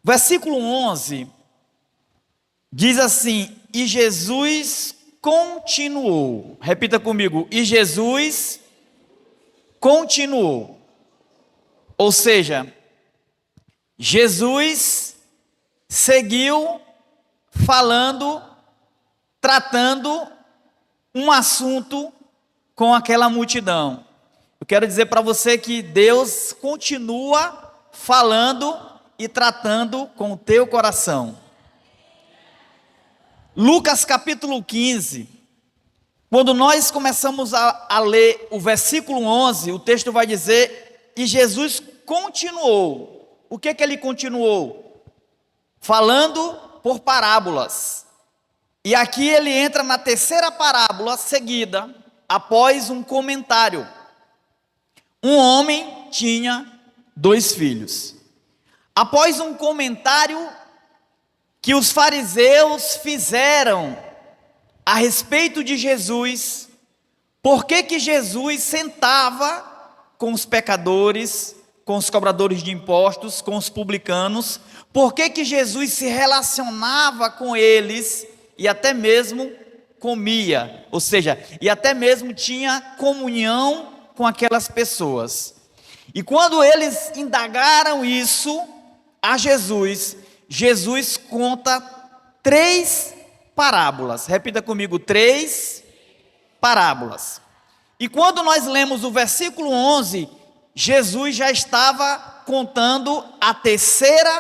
Versículo 11 diz assim: e Jesus continuou. Repita comigo: e Jesus continuou. Ou seja, Jesus seguiu falando, tratando um assunto com aquela multidão. Eu quero dizer para você que Deus continua falando e tratando com o teu coração. Lucas capítulo 15, quando nós começamos a ler o versículo 11, o texto vai dizer: e Jesus continuou. O que ele continuou? Falando por parábolas. E aqui ele entra na terceira parábola seguida, após um comentário. Um homem tinha 2 filhos. Após um comentário que os fariseus fizeram a respeito de Jesus, por que Jesus sentava com os pecadores, com os cobradores de impostos, com os publicanos, por que Jesus se relacionava com eles e até mesmo comia, ou seja, e até mesmo tinha comunhão com aquelas pessoas. E quando eles indagaram isso a Jesus, Jesus conta 3 parábolas. Repita comigo: 3 parábolas. E quando nós lemos o versículo 11, Jesus já estava contando a terceira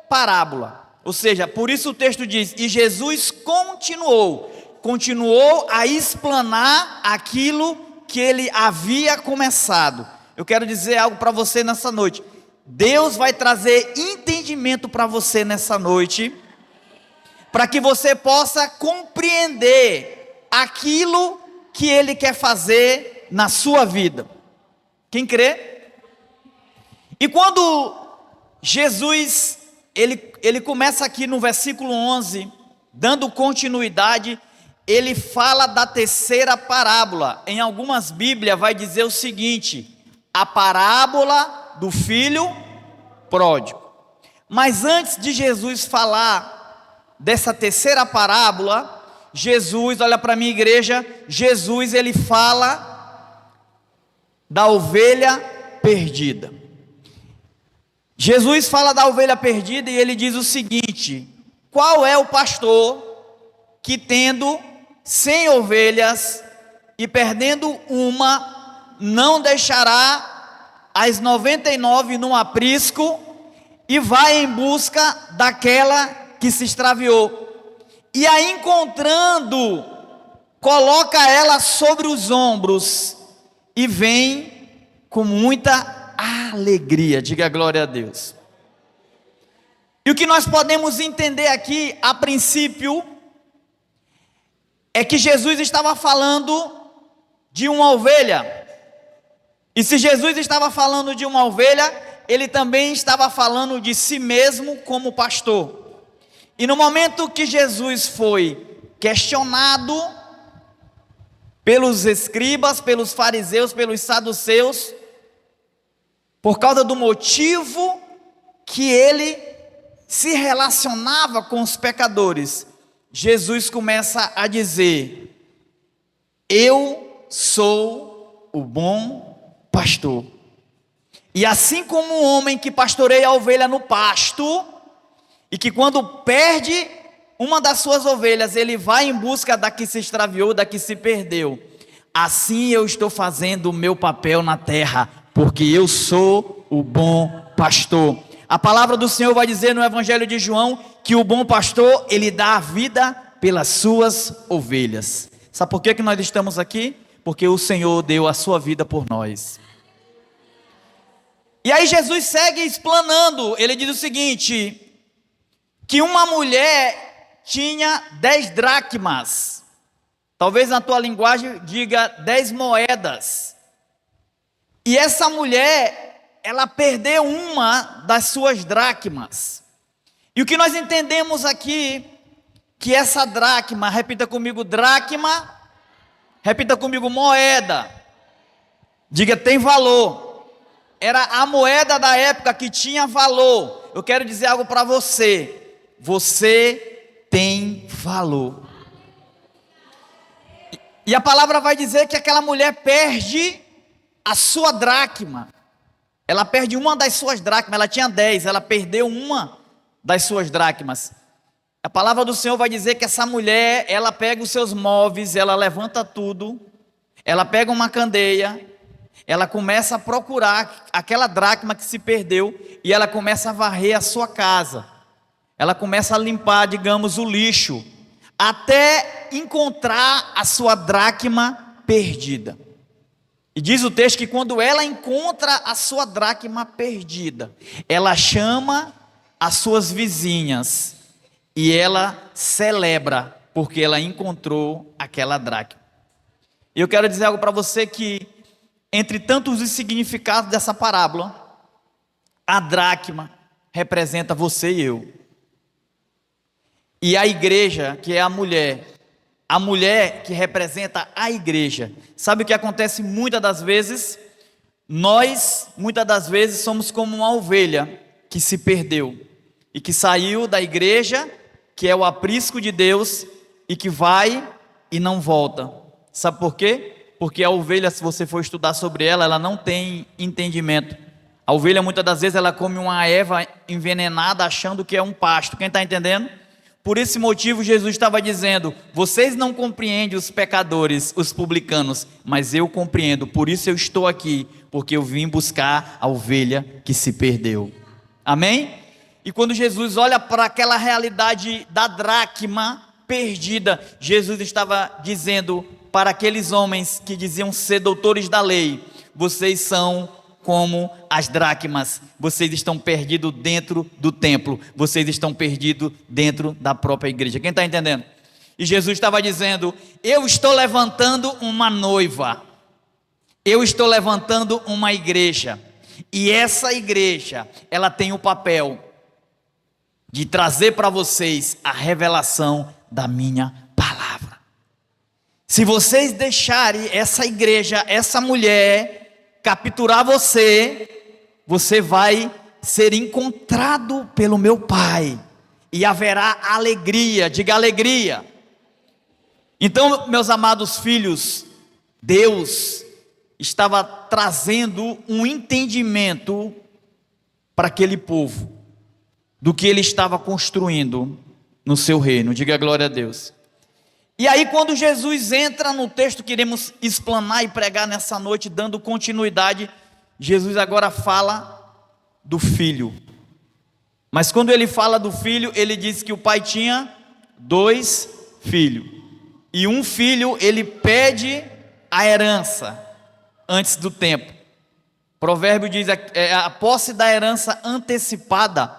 parábola. Ou seja, por isso o texto diz: e Jesus continuou a explanar aquilo que ele havia começado. Eu quero dizer algo para você nessa noite. Deus vai trazer entendimento para você nessa noite, para que você possa compreender aquilo que Ele quer fazer na sua vida. Quem crê? E quando Jesus, ele começa aqui no versículo 11, dando continuidade, ele fala da terceira parábola. Em algumas Bíblias vai dizer o seguinte: a parábola do filho pródigo. Mas antes de Jesus falar dessa terceira parábola, Jesus, olha para mim, igreja, Jesus ele fala da ovelha perdida. Jesus fala da ovelha perdida e ele diz o seguinte: qual é o pastor que, tendo 100 ovelhas e perdendo uma, não deixará as 99 num aprisco e vai em busca daquela que se extraviou, e a encontrando, coloca ela sobre os ombros e vem com muita alegria? Diga glória a Deus. E o que nós podemos entender aqui, a princípio, é que Jesus estava falando de uma ovelha. E se Jesus estava falando de uma ovelha, ele também estava falando de si mesmo como pastor. E no momento que Jesus foi questionado pelos escribas, pelos fariseus, pelos saduceus, por causa do motivo que ele se relacionava com os pecadores, Jesus começa a dizer: eu sou o bom pastor. E assim como um homem que pastoreia a ovelha no pasto, e que quando perde uma das suas ovelhas, ele vai em busca da que se extraviou, da que se perdeu, assim eu estou fazendo o meu papel na terra, porque eu sou o bom pastor. A palavra do Senhor vai dizer no Evangelho de João que o bom pastor, ele dá a vida pelas suas ovelhas. Sabe por que nós estamos aqui? Porque o Senhor deu a sua vida por nós. E aí Jesus segue explanando. Ele diz o seguinte: que uma mulher tinha 10 dracmas. Talvez na tua linguagem diga 10 moedas. E essa mulher, ela perdeu uma das suas dracmas. E o que nós entendemos aqui, que essa dracma, repita comigo, dracma, repita comigo, moeda. Diga, tem valor. era a moeda da época que tinha valor. Eu quero dizer algo para você: você tem valor. E a palavra vai dizer que aquela mulher perde a sua dracma. Ela perde uma das suas dracmas. Ela tinha 10, ela perdeu uma das suas dracmas. A palavra do Senhor vai dizer que essa mulher, ela pega os seus móveis, ela levanta tudo, ela pega uma candeia, ela começa a procurar aquela dracma que se perdeu e ela começa a varrer a sua casa. Ela começa a limpar, digamos, o lixo, até encontrar a sua dracma perdida. E diz o texto que quando ela encontra a sua dracma perdida, ela chama as suas vizinhas e ela celebra porque ela encontrou aquela dracma. E eu quero dizer algo para você que, entre tantos os significados dessa parábola, a dracma representa você e eu. E a igreja, que é a mulher que representa a igreja. Sabe o que acontece muitas das vezes? Nós, muitas das vezes, somos como uma ovelha que se perdeu e que saiu da igreja, que é o aprisco de Deus, e que vai e não volta. Sabe por quê? Porque a ovelha, se você for estudar sobre ela, ela não tem entendimento. A ovelha, muitas das vezes, ela come uma erva envenenada achando que é um pasto. Quem está entendendo? Por esse motivo, Jesus estava dizendo: vocês não compreendem os pecadores, os publicanos, mas eu compreendo, por isso eu estou aqui, porque eu vim buscar a ovelha que se perdeu. Amém? E quando Jesus olha para aquela realidade da dracma perdida, Jesus estava dizendo para aqueles homens que diziam ser doutores da lei: vocês são como as dracmas, vocês estão perdidos dentro do templo, vocês estão perdidos dentro da própria igreja. Quem está entendendo? E Jesus estava dizendo: eu estou levantando uma noiva, eu estou levantando uma igreja, e essa igreja, ela tem o papel de trazer para vocês a revelação da minha palavra. Se vocês deixarem essa igreja, essa mulher capturar você, você vai ser encontrado pelo meu Pai, e haverá alegria. Diga alegria. Então, meus amados filhos, Deus estava trazendo um entendimento para aquele povo, do que ele estava construindo no seu reino. Diga glória a Deus. E aí, quando Jesus entra no texto que iremos explanar e pregar nessa noite, dando continuidade, Jesus agora fala do filho. Mas quando ele fala do filho, ele diz que o pai tinha 2 filhos. E um filho, ele pede a herança antes do tempo. Provérbio diz: a posse da herança antecipada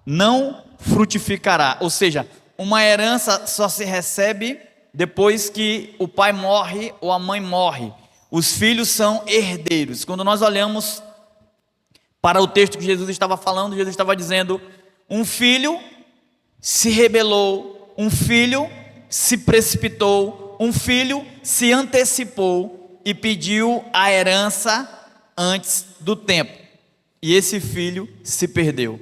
não frutificará. Ou seja, uma herança só se recebe depois que o pai morre ou a mãe morre. Os filhos são herdeiros. Quando nós olhamos para o texto que Jesus estava falando, Jesus estava dizendo: um filho se rebelou, um filho se precipitou, um filho se antecipou e pediu a herança antes do tempo, e esse filho se perdeu.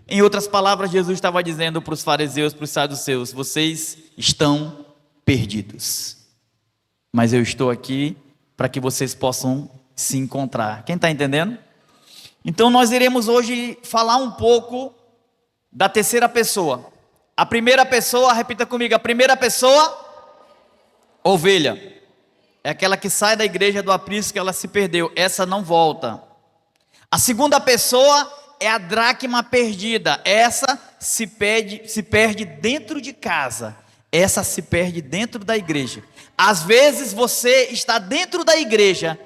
Em outras palavras, Jesus estava dizendo para os fariseus, para os saduceus: vocês estão perdidos, mas eu estou aqui para que vocês possam se encontrar. Quem está entendendo? Então nós iremos hoje falar um pouco da terceira pessoa. A primeira pessoa, repita comigo: a primeira pessoa, ovelha, é aquela que sai da igreja do aprisco, que ela se perdeu, essa não volta. A segunda pessoa é a dracma perdida, essa se perde dentro de casa, essa se perde dentro da igreja. Às vezes você está dentro da igreja,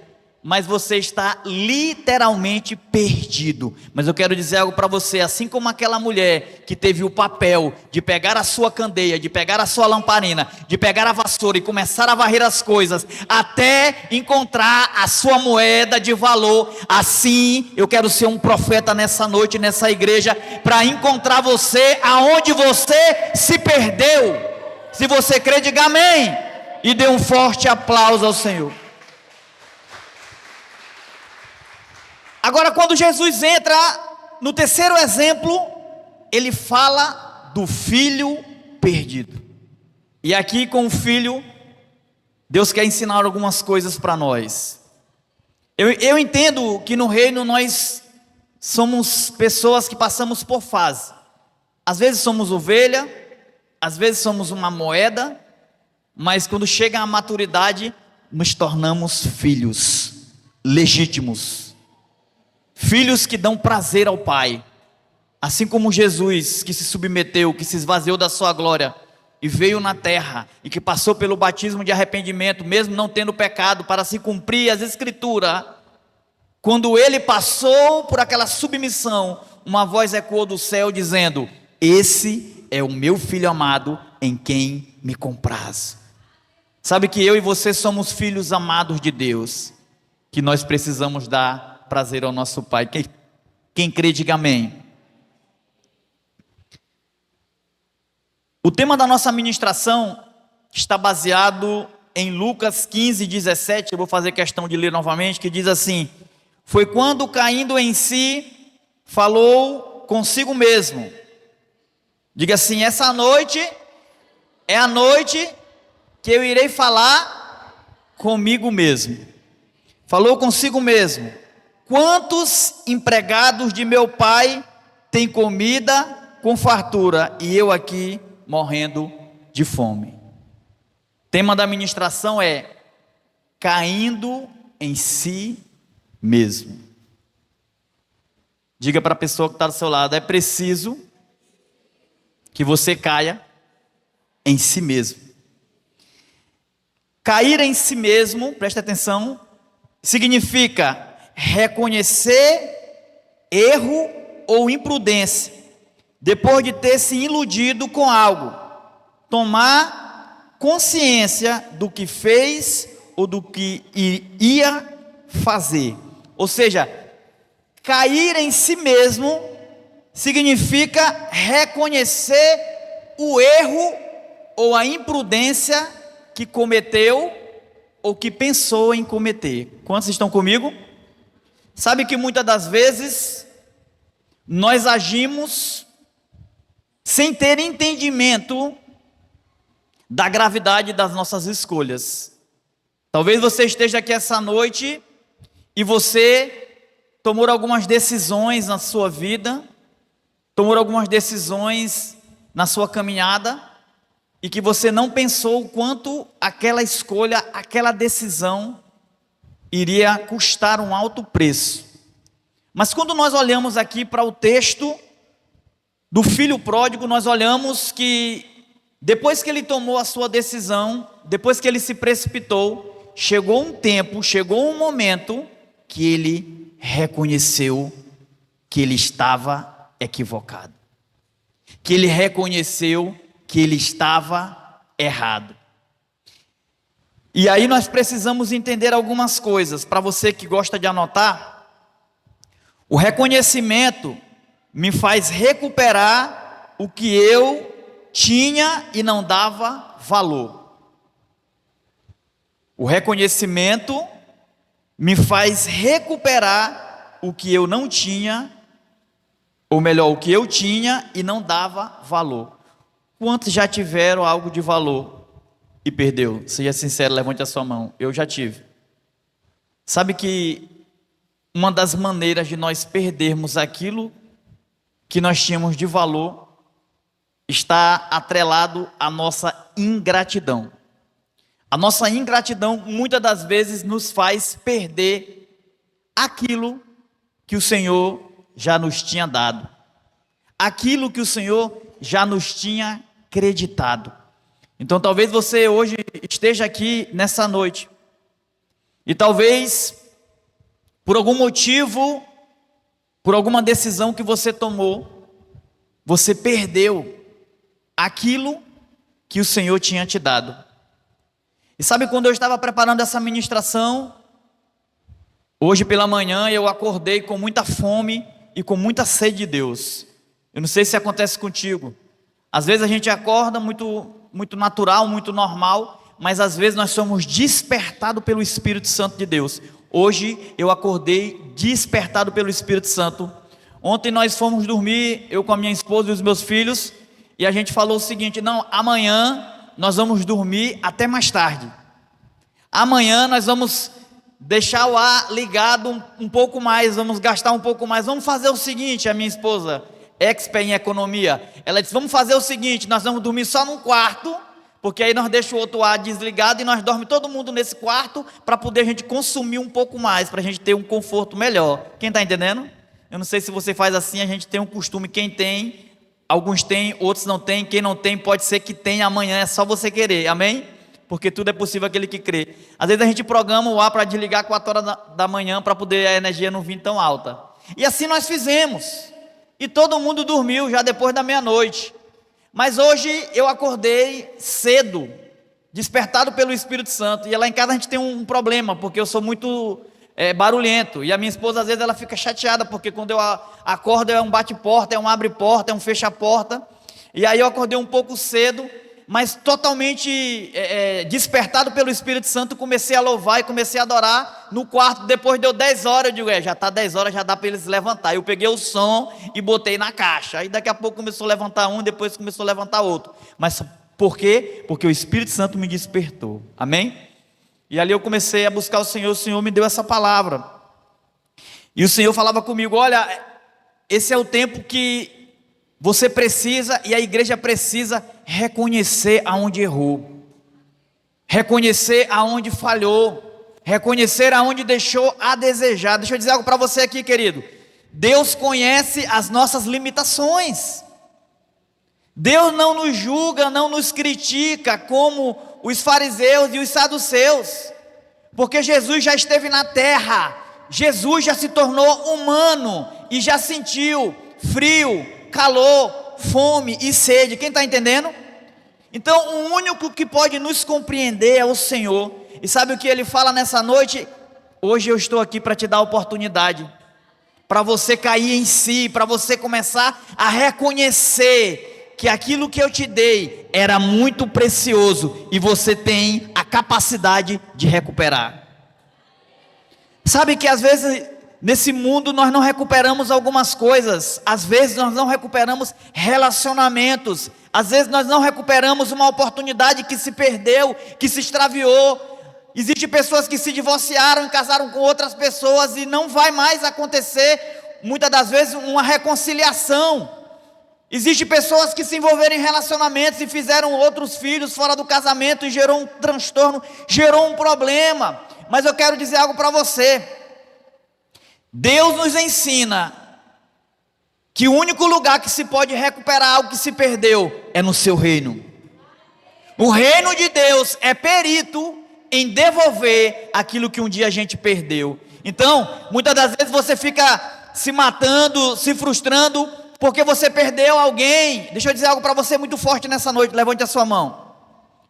mas você está literalmente perdido. Mas eu quero dizer algo para você: assim como aquela mulher que teve o papel de pegar a sua candeia, de pegar a sua lamparina, de pegar a vassoura e começar a varrer as coisas, até encontrar a sua moeda de valor, assim eu quero ser um profeta nessa noite, nessa igreja, para encontrar você aonde você se perdeu. Se você crê, diga amém, e dê um forte aplauso ao Senhor. Agora, quando Jesus entra no terceiro exemplo, ele fala do filho perdido. E aqui com o filho, Deus quer ensinar algumas coisas para nós. Eu entendo que no reino nós somos pessoas que passamos por fase. Às vezes somos ovelha, às vezes somos uma moeda, mas quando chega a maturidade, nos tornamos filhos legítimos. Filhos que dão prazer ao Pai. Assim como Jesus, que se submeteu, que se esvaziou da sua glória e veio na terra, e que passou pelo batismo de arrependimento, mesmo não tendo pecado, para se cumprir as escrituras. Quando ele passou por aquela submissão, uma voz ecoou do céu dizendo: esse é o meu filho amado, em quem me compraz. Sabe que eu e você somos filhos amados de Deus, que nós precisamos dar prazer ao nosso Pai. Quem crê, diga amém. O tema da nossa ministração está baseado em Lucas 15, 17, eu vou fazer questão de ler novamente, que diz assim: foi quando, caindo em si, falou consigo mesmo. Diga assim: essa noite é a noite que eu irei falar comigo mesmo. Falou consigo mesmo: quantos empregados de meu pai têm comida com fartura, e eu aqui morrendo de fome. O tema da ministração é caindo em si mesmo. Diga para a pessoa que está do seu lado: é preciso que você caia em si mesmo. Cair em si mesmo, preste atenção, significa reconhecer erro ou imprudência, depois de ter se iludido com algo, tomar consciência do que fez ou do que ia fazer. Ou seja, cair em si mesmo significa reconhecer o erro ou a imprudência que cometeu ou que pensou em cometer. Quantos estão comigo? Sabe que muitas das vezes nós agimos sem ter entendimento da gravidade das nossas escolhas. Talvez você esteja aqui essa noite e você tomou algumas decisões na sua vida, tomou algumas decisões na sua caminhada, e que você não pensou o quanto aquela escolha, aquela decisão iria custar um alto preço. Mas quando nós olhamos aqui para o texto do filho pródigo, nós olhamos que depois que ele tomou a sua decisão, depois que ele se precipitou, chegou um tempo, chegou um momento que ele reconheceu que ele estava equivocado, que ele reconheceu que ele estava errado. E aí nós precisamos entender algumas coisas. Para você que gosta de anotar, o reconhecimento me faz recuperar o que eu tinha e não dava valor. O reconhecimento me faz recuperar o que eu não tinha, ou melhor, o que eu tinha e não dava valor. Quantos já tiveram algo de valor e perdeu? Seja sincero, levante a sua mão. Eu já tive. Sabe que uma das maneiras de nós perdermos aquilo que nós tínhamos de valor está atrelado à nossa ingratidão. A nossa ingratidão muitas das vezes nos faz perder aquilo que o Senhor já nos tinha dado, aquilo que o Senhor já nos tinha acreditado. Então talvez você hoje esteja aqui nessa noite e talvez por algum motivo, por alguma decisão que você tomou, você perdeu aquilo que o Senhor tinha te dado. E sabe, quando eu estava preparando essa ministração, hoje pela manhã eu acordei com muita fome e com muita sede de Deus. Eu não sei se acontece contigo. Às vezes a gente acorda muito natural, muito normal, mas às vezes nós somos despertados pelo Espírito Santo de Deus. Hoje eu acordei despertado pelo Espírito Santo. Ontem nós fomos dormir, eu com a minha esposa e os meus filhos, e a gente falou o seguinte: não, amanhã nós vamos dormir até mais tarde. Amanhã nós vamos deixar o ar ligado um pouco mais, vamos gastar um pouco mais. Vamos fazer o seguinte, a minha esposa, expert em economia, ela disse: vamos fazer o seguinte, nós vamos dormir só num quarto, porque aí nós deixamos o outro ar desligado e nós dormimos todo mundo nesse quarto, para poder a gente consumir um pouco mais, para a gente ter um conforto melhor. Quem está entendendo? Eu não sei se você faz assim, a gente tem um costume, quem tem, alguns têm, outros não têm, quem não tem pode ser que tenha amanhã, é só você querer, amém? Porque tudo é possível aquele que crê. Às vezes a gente programa o ar para desligar 4 horas da manhã, para poder a energia não vir tão alta. E assim nós fizemos, e todo mundo dormiu já depois da meia-noite. Mas hoje eu acordei cedo, despertado pelo Espírito Santo. E lá em casa a gente tem um problema, porque eu sou muito barulhento. E a minha esposa às vezes ela fica chateada, porque quando eu acordo é um bate-porta, é um abre-porta, é um fecha-porta. E aí eu acordei um pouco cedo, mas totalmente despertado pelo Espírito Santo. Comecei a louvar e comecei a adorar no quarto. Depois deu 10 horas, eu digo: já está 10 horas, já dá para eles levantar. Eu peguei o som e botei na caixa. Aí daqui a pouco começou a levantar um, depois começou a levantar outro. Mas por quê? Porque o Espírito Santo me despertou, amém? E ali eu comecei a buscar o Senhor me deu essa palavra. E o Senhor falava comigo: olha, esse é o tempo que você precisa, e a igreja precisa reconhecer aonde errou, reconhecer aonde falhou, reconhecer aonde deixou a desejar. Deixa eu dizer algo para você aqui, querido. Deus conhece as nossas limitações. Deus não nos julga, não nos critica como os fariseus e os saduceus, porque Jesus já esteve na terra, Jesus já se tornou humano e já sentiu frio, calor, fome e sede. Quem está entendendo? Então o único que pode nos compreender é o Senhor. E sabe o que Ele fala nessa noite? Hoje eu estou aqui para te dar a oportunidade, para você cair em si, para você começar a reconhecer que aquilo que eu te dei era muito precioso e você tem a capacidade de recuperar. Sabe que às vezes nesse mundo nós não recuperamos algumas coisas, às vezes nós não recuperamos relacionamentos, às vezes nós não recuperamos uma oportunidade que se perdeu, que se extraviou. Existem pessoas que se divorciaram e casaram com outras pessoas e não vai mais acontecer, muitas das vezes, uma reconciliação. Existem pessoas que se envolveram em relacionamentos e fizeram outros filhos fora do casamento e gerou um transtorno, gerou um problema. Mas eu quero dizer algo para você. Deus nos ensina que o único lugar que se pode recuperar algo que se perdeu é no seu reino. O reino de Deus é perito em devolver aquilo que um dia a gente perdeu. Então, muitas das vezes você fica se matando, se frustrando, porque você perdeu alguém. Deixa eu dizer algo para você muito forte nessa noite, levante a sua mão.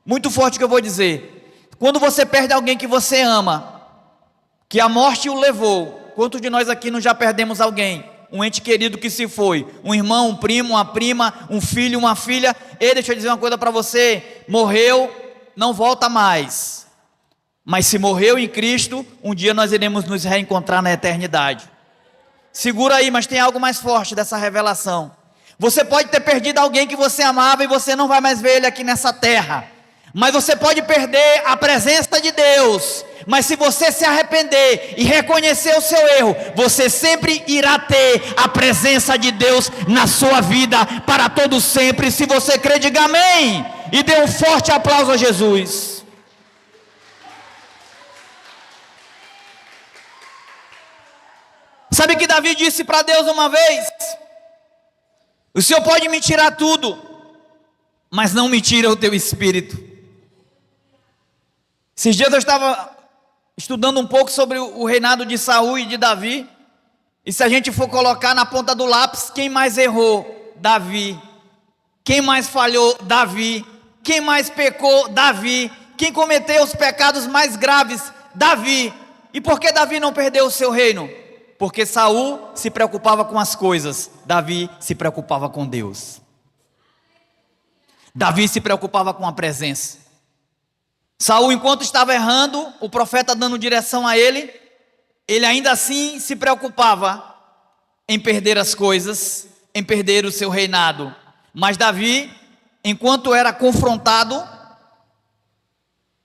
Muito forte que eu vou dizer. Quando você perde alguém que você ama, que a morte o levou. Quantos de nós aqui não já perdemos alguém? Um ente querido que se foi, um irmão, um primo, uma prima, um filho, uma filha. E deixa eu dizer uma coisa para você: morreu, não volta mais. Mas se morreu em Cristo, um dia nós iremos nos reencontrar na eternidade. Segura aí, mas tem algo mais forte dessa revelação. Você pode ter perdido alguém que você amava e você não vai mais ver ele aqui nessa terra. Mas você pode perder a presença de Deus. Mas se você se arrepender e reconhecer o seu erro, você sempre irá ter a presença de Deus na sua vida para todo sempre. Se você crê, diga amém. E dê um forte aplauso a Jesus. Sabe o que Davi disse para Deus uma vez? O Senhor pode me tirar tudo, mas não me tira o teu espírito. Esses dias eu estava estudando um pouco sobre o reinado de Saul e de Davi. E se a gente for colocar na ponta do lápis, quem mais errou? Davi. Quem mais falhou? Davi. Quem mais pecou? Davi. Quem cometeu os pecados mais graves? Davi. E por que Davi não perdeu o seu reino? Porque Saul se preocupava com as coisas, Davi se preocupava com Deus. Davi se preocupava com a presença. Saul, enquanto estava errando, o profeta dando direção a ele, ele ainda assim se preocupava em perder as coisas, em perder o seu reinado. Mas Davi, enquanto era confrontado,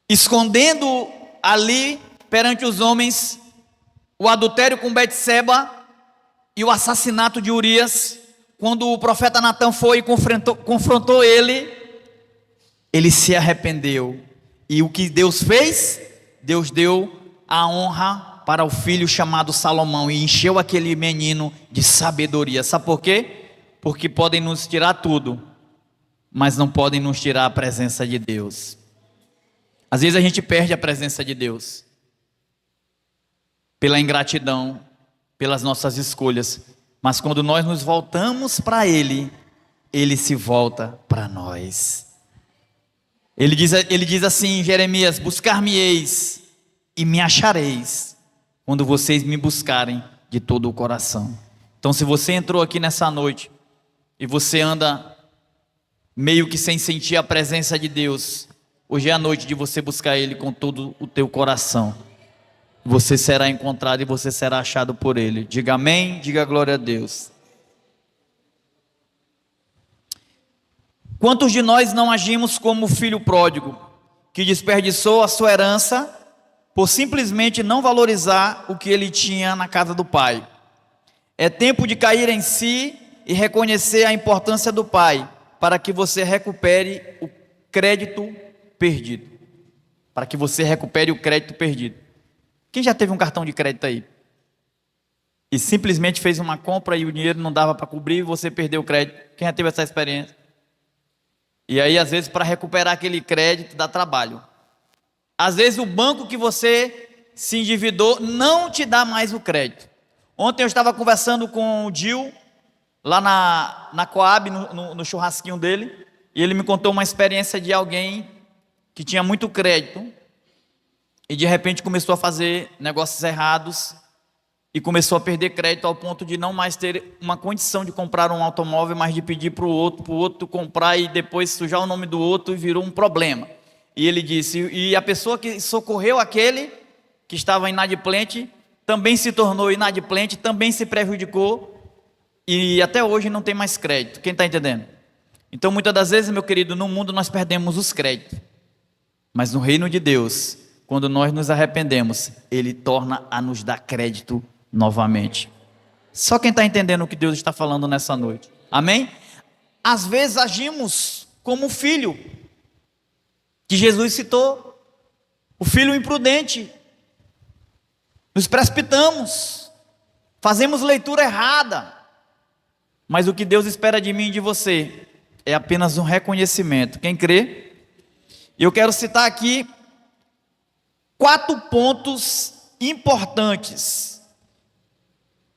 escondendo ali perante os homens o adultério com Betseba e o assassinato de Urias, quando o profeta Natã foi e confrontou ele, ele se arrependeu. E o que Deus fez? Deus deu a honra para o filho chamado Salomão e encheu aquele menino de sabedoria. Sabe por quê? Porque podem nos tirar tudo, mas não podem nos tirar a presença de Deus. Às vezes a gente perde a presença de Deus pela ingratidão, pelas nossas escolhas, mas quando nós nos voltamos para Ele, Ele se volta para nós. Ele diz assim em Jeremias: buscar-me-eis e me achareis, quando vocês me buscarem de todo o coração. Então, se você entrou aqui nessa noite e você anda meio que sem sentir a presença de Deus, hoje é a noite de você buscar Ele com todo o teu coração. Você será encontrado e você será achado por Ele. Diga amém, diga glória a Deus. Quantos de nós não agimos como o filho pródigo, que desperdiçou a sua herança por simplesmente não valorizar o que ele tinha na casa do pai? É tempo de cair em si e reconhecer a importância do pai, para que você recupere o crédito perdido. Para que você recupere o crédito perdido. Quem já teve um cartão de crédito aí? E simplesmente fez uma compra e o dinheiro não dava para cobrir e você perdeu o crédito? Quem já teve essa experiência? E aí, às vezes, para recuperar aquele crédito, dá trabalho. Às vezes, o banco que você se endividou não te dá mais o crédito. Ontem eu estava conversando com o Gil, lá na Coab, no churrasquinho dele, e ele me contou uma experiência de alguém que tinha muito crédito, e de repente começou a fazer negócios errados, e começou a perder crédito ao ponto de não mais ter uma condição de comprar um automóvel, mas de pedir para o outro comprar e depois sujar o nome do outro, e virou um problema. E ele disse, e a pessoa que socorreu aquele que estava inadimplente, também se tornou inadimplente, também se prejudicou, e até hoje não tem mais crédito. Quem está entendendo? Então, muitas das vezes, meu querido, no mundo nós perdemos os créditos, mas no reino de Deus, quando nós nos arrependemos, Ele torna a nos dar crédito novamente. Só quem está entendendo o que Deus está falando nessa noite. Amém? Às vezes agimos como o filho que Jesus citou, o filho imprudente. Nos precipitamos, fazemos leitura errada. Mas o que Deus espera de mim e de você é apenas um reconhecimento. Quem crê? Eu quero citar aqui 4 pontos importantes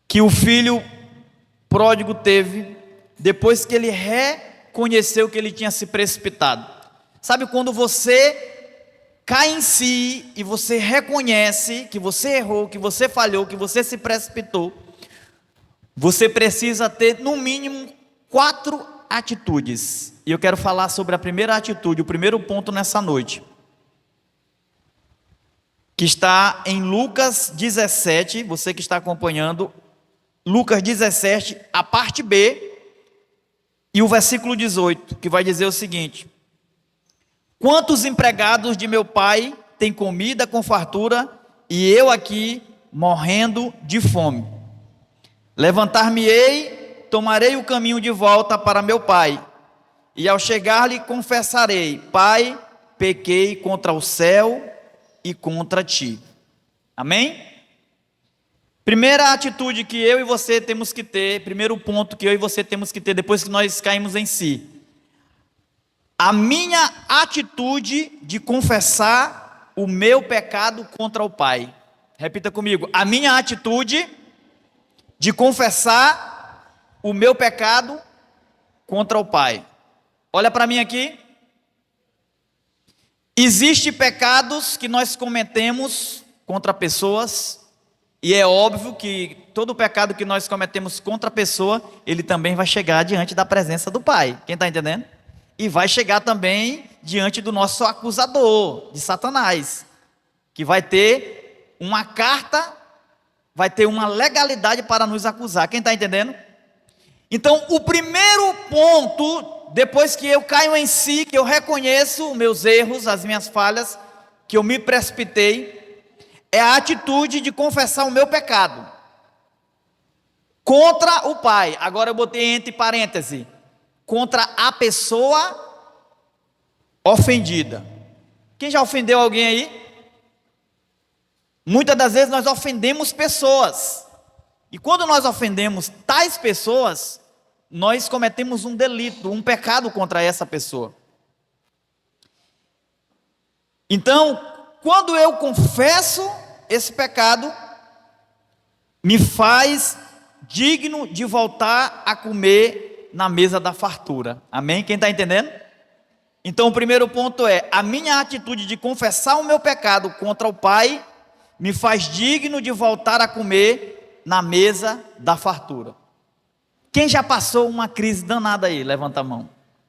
que o filho pródigo teve depois que ele reconheceu que ele tinha se precipitado. Sabe quando você cai em si e você reconhece que você errou, que você falhou, que você se precipitou, você precisa ter no mínimo 4 atitudes. E eu quero falar sobre a primeira atitude, o primeiro ponto nessa noite, que está em Lucas 17, você que está acompanhando, Lucas 17, a parte B, e o versículo 18, que vai dizer o seguinte: quantos empregados de meu pai têm comida com fartura, e eu aqui morrendo de fome? Levantar-me-ei, tomarei o caminho de volta para meu pai, e ao chegar-lhe confessarei: Pai, pequei contra o céu e contra ti. Amém? Primeira atitude que eu e você temos que ter, primeiro ponto que eu e você temos que ter depois que nós caímos em si: a minha atitude de confessar o meu pecado contra o Pai. Repita comigo: a minha atitude de confessar o meu pecado contra o Pai. Olha para mim aqui. Existem pecados que nós cometemos contra pessoas, e é óbvio que todo pecado que nós cometemos contra a pessoa, ele também vai chegar diante da presença do Pai. Quem está entendendo? E vai chegar também diante do nosso acusador, de Satanás, que vai ter uma carta vai ter uma legalidade para nos acusar. Quem está entendendo? Então, o primeiro ponto, depois que eu caio em si, que eu reconheço os meus erros, as minhas falhas, que eu me precipitei, é a atitude de confessar o meu pecado contra o Pai. Agora eu botei entre parênteses, contra a pessoa ofendida. Quem já ofendeu alguém aí? Muitas das vezes nós ofendemos pessoas, e quando nós ofendemos tais pessoas, nós cometemos um delito, um pecado contra essa pessoa. Então, quando eu confesso esse pecado, me faz digno de voltar a comer na mesa da fartura. Amém? Quem está entendendo? Então o primeiro ponto é, a minha atitude de confessar o meu pecado contra o Pai, me faz digno de voltar a comer na mesa da fartura. Quem já passou uma crise danada aí? Levanta a mão.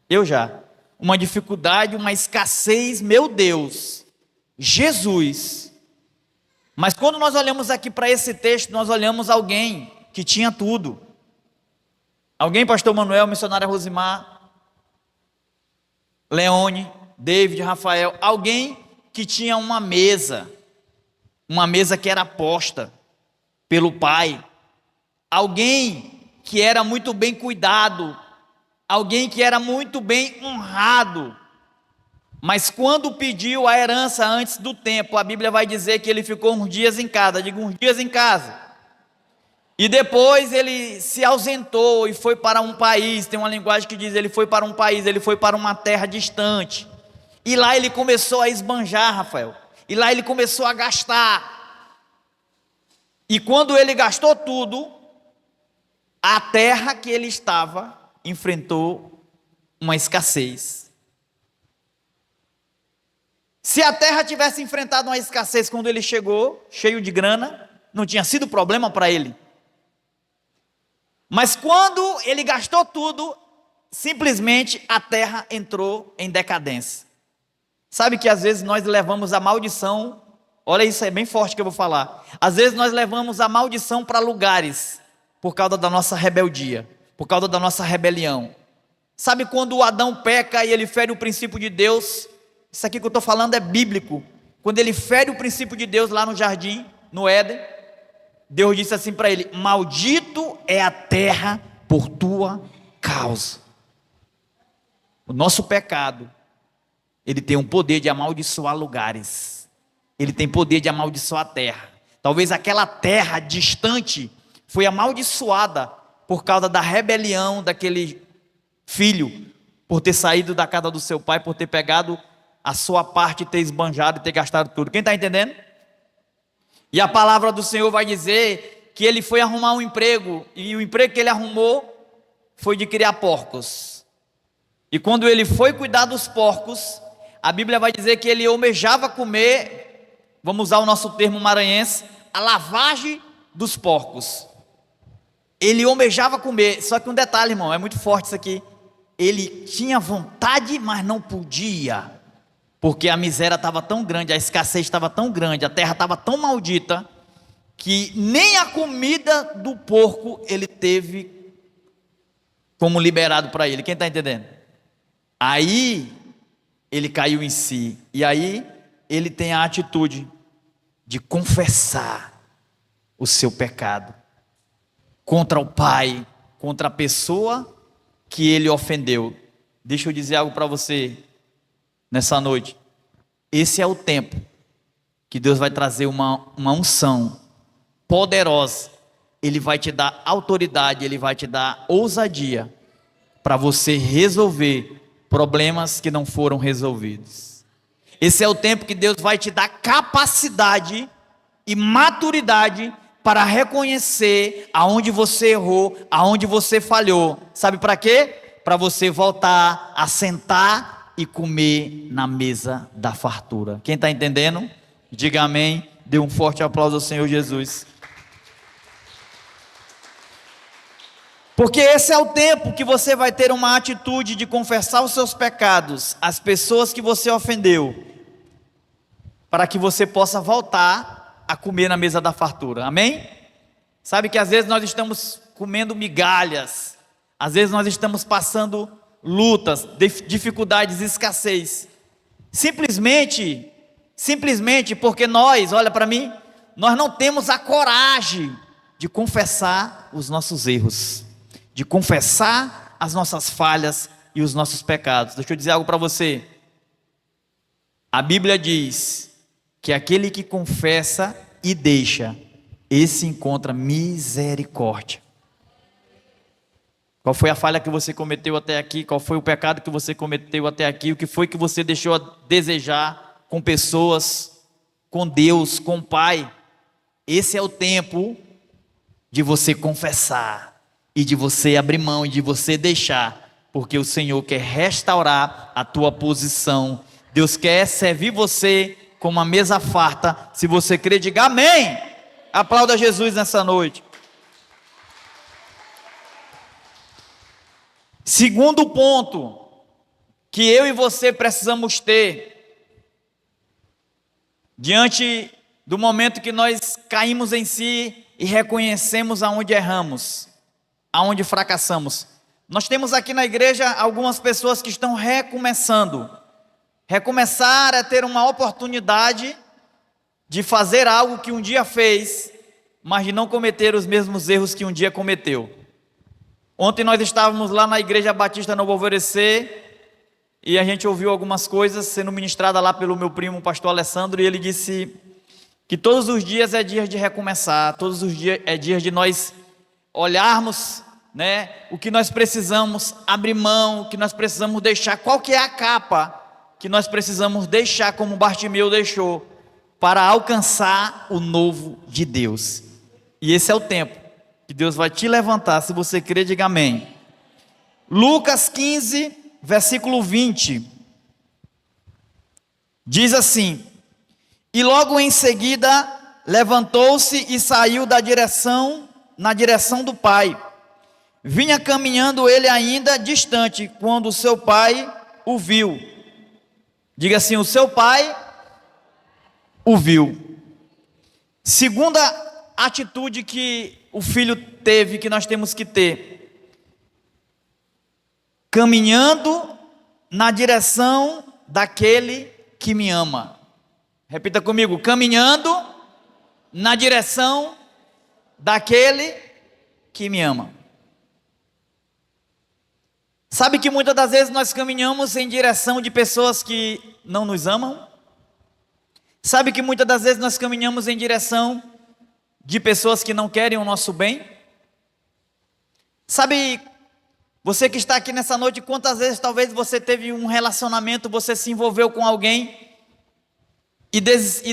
Eu já. Uma dificuldade, uma escassez, meu Deus, Jesus. Mas quando nós olhamos aqui para esse texto, nós olhamos alguém que tinha tudo. Alguém, pastor Manuel, missionária Rosimar, Leone, David, Rafael, alguém que tinha uma mesa que era posta pelo Pai, alguém que era muito bem cuidado, alguém que era muito bem honrado, mas quando pediu a herança antes do tempo, a Bíblia vai dizer que ele ficou uns dias em casa, uns dias em casa, e depois ele se ausentou e foi para um país, tem uma linguagem que diz, ele foi para um país, ele foi para uma terra distante, e lá ele começou a esbanjar, Rafael, e lá ele começou a gastar, e quando ele gastou tudo, a terra que ele estava enfrentou uma escassez. Se a terra tivesse enfrentado uma escassez quando ele chegou, cheio de grana, não tinha sido problema para ele. Mas quando ele gastou tudo, simplesmente a terra entrou em decadência. Sabe que às vezes nós levamos a maldição, olha isso, é bem forte que eu vou falar. Às vezes nós levamos a maldição para lugares, por causa da nossa rebeldia, por causa da nossa rebelião. Sabe quando o Adão peca e ele fere o princípio de Deus? Isso aqui que eu estou falando é bíblico. Quando ele fere o princípio de Deus lá no jardim, no Éden, Deus disse assim para ele, maldito é a terra por tua causa. O nosso pecado, ele tem um poder de amaldiçoar lugares, ele tem poder de amaldiçoar a terra. Talvez aquela terra distante foi amaldiçoada por causa da rebelião daquele filho, por ter saído da casa do seu pai, por ter pegado a sua parte, ter esbanjado e ter gastado tudo. Quem está entendendo? E a palavra do Senhor vai dizer que ele foi arrumar um emprego, e o emprego que ele arrumou foi de criar porcos. E quando ele foi cuidar dos porcos, a Bíblia vai dizer que ele almejava comer, vamos usar o nosso termo maranhense, a lavagem dos porcos. Ele almejava comer, só que um detalhe, irmão, é muito forte isso aqui. Ele tinha vontade, mas não podia, porque a miséria estava tão grande, a escassez estava tão grande, a terra estava tão maldita, que nem a comida do porco ele teve como liberado para ele. Quem está entendendo? Aí ele caiu em si, e aí ele tem a atitude de confessar o seu pecado contra o Pai, contra a pessoa que ele ofendeu. Deixa eu dizer algo para você nessa noite. Esse é o tempo que Deus vai trazer uma unção poderosa. Ele vai te dar autoridade, ele vai te dar ousadia para você resolver problemas que não foram resolvidos. Esse é o tempo que Deus vai te dar capacidade e maturidade para reconhecer aonde você errou, aonde você falhou. Sabe para quê? Para você voltar a sentar e comer na mesa da fartura. Quem está entendendo? Diga amém. Dê um forte aplauso ao Senhor Jesus. Porque esse é o tempo que você vai ter uma atitude de confessar os seus pecados, as pessoas que você ofendeu, para que você possa voltar a comer na mesa da fartura. Amém? Sabe que às vezes nós estamos comendo migalhas, às vezes nós estamos passando lutas, dificuldades, escassez, simplesmente porque nós, olha para mim, nós não temos a coragem de confessar os nossos erros, de confessar as nossas falhas e os nossos pecados. Deixa eu dizer algo para você. A Bíblia diz que aquele que confessa e deixa, esse encontra misericórdia. Qual foi a falha que você cometeu até aqui? Qual foi o pecado que você cometeu até aqui? O que foi que você deixou a desejar com pessoas, com Deus, com o Pai? Esse é o tempo de você confessar e de você abrir mão e de você deixar, porque o Senhor quer restaurar a tua posição. Deus quer servir você com uma mesa farta. Se você crê, diga amém. Aplauda Jesus nessa noite. Segundo ponto que eu e você precisamos ter diante do momento que nós caímos em si e reconhecemos aonde erramos, aonde fracassamos. Nós temos aqui na igreja algumas pessoas que estão recomeçando. Recomeçar é ter uma oportunidade de fazer algo que um dia fez, mas de não cometer os mesmos erros que um dia cometeu. Ontem nós estávamos lá na Igreja Batista Novo Alvorecer e a gente ouviu algumas coisas sendo ministradas lá pelo meu primo, o pastor Alessandro, e ele disse que todos os dias é dia de recomeçar, todos os dias é dia de nós olharmos, né, o que nós precisamos abrir mão, o que nós precisamos deixar, qual que é a capa que nós precisamos deixar, como Bartimeu deixou, para alcançar o novo de Deus. E esse é o tempo que Deus vai te levantar. Se você crer, diga amém. Lucas 15, versículo 20, diz assim: e logo em seguida levantou-se e saiu na direção do pai. Vinha caminhando ele ainda distante, quando o seu pai o viu. Diga assim: o seu pai o viu. Segunda atitude que o filho teve, que nós temos que ter: caminhando na direção daquele que me ama. Repita comigo: caminhando na direção daquele que me ama. Sabe que muitas das vezes nós caminhamos em direção de pessoas que não nos amam? Sabe que muitas das vezes nós caminhamos em direção de pessoas que não querem o nosso bem? Sabe, você que está aqui nessa noite, quantas vezes talvez você teve um relacionamento, você se envolveu com alguém e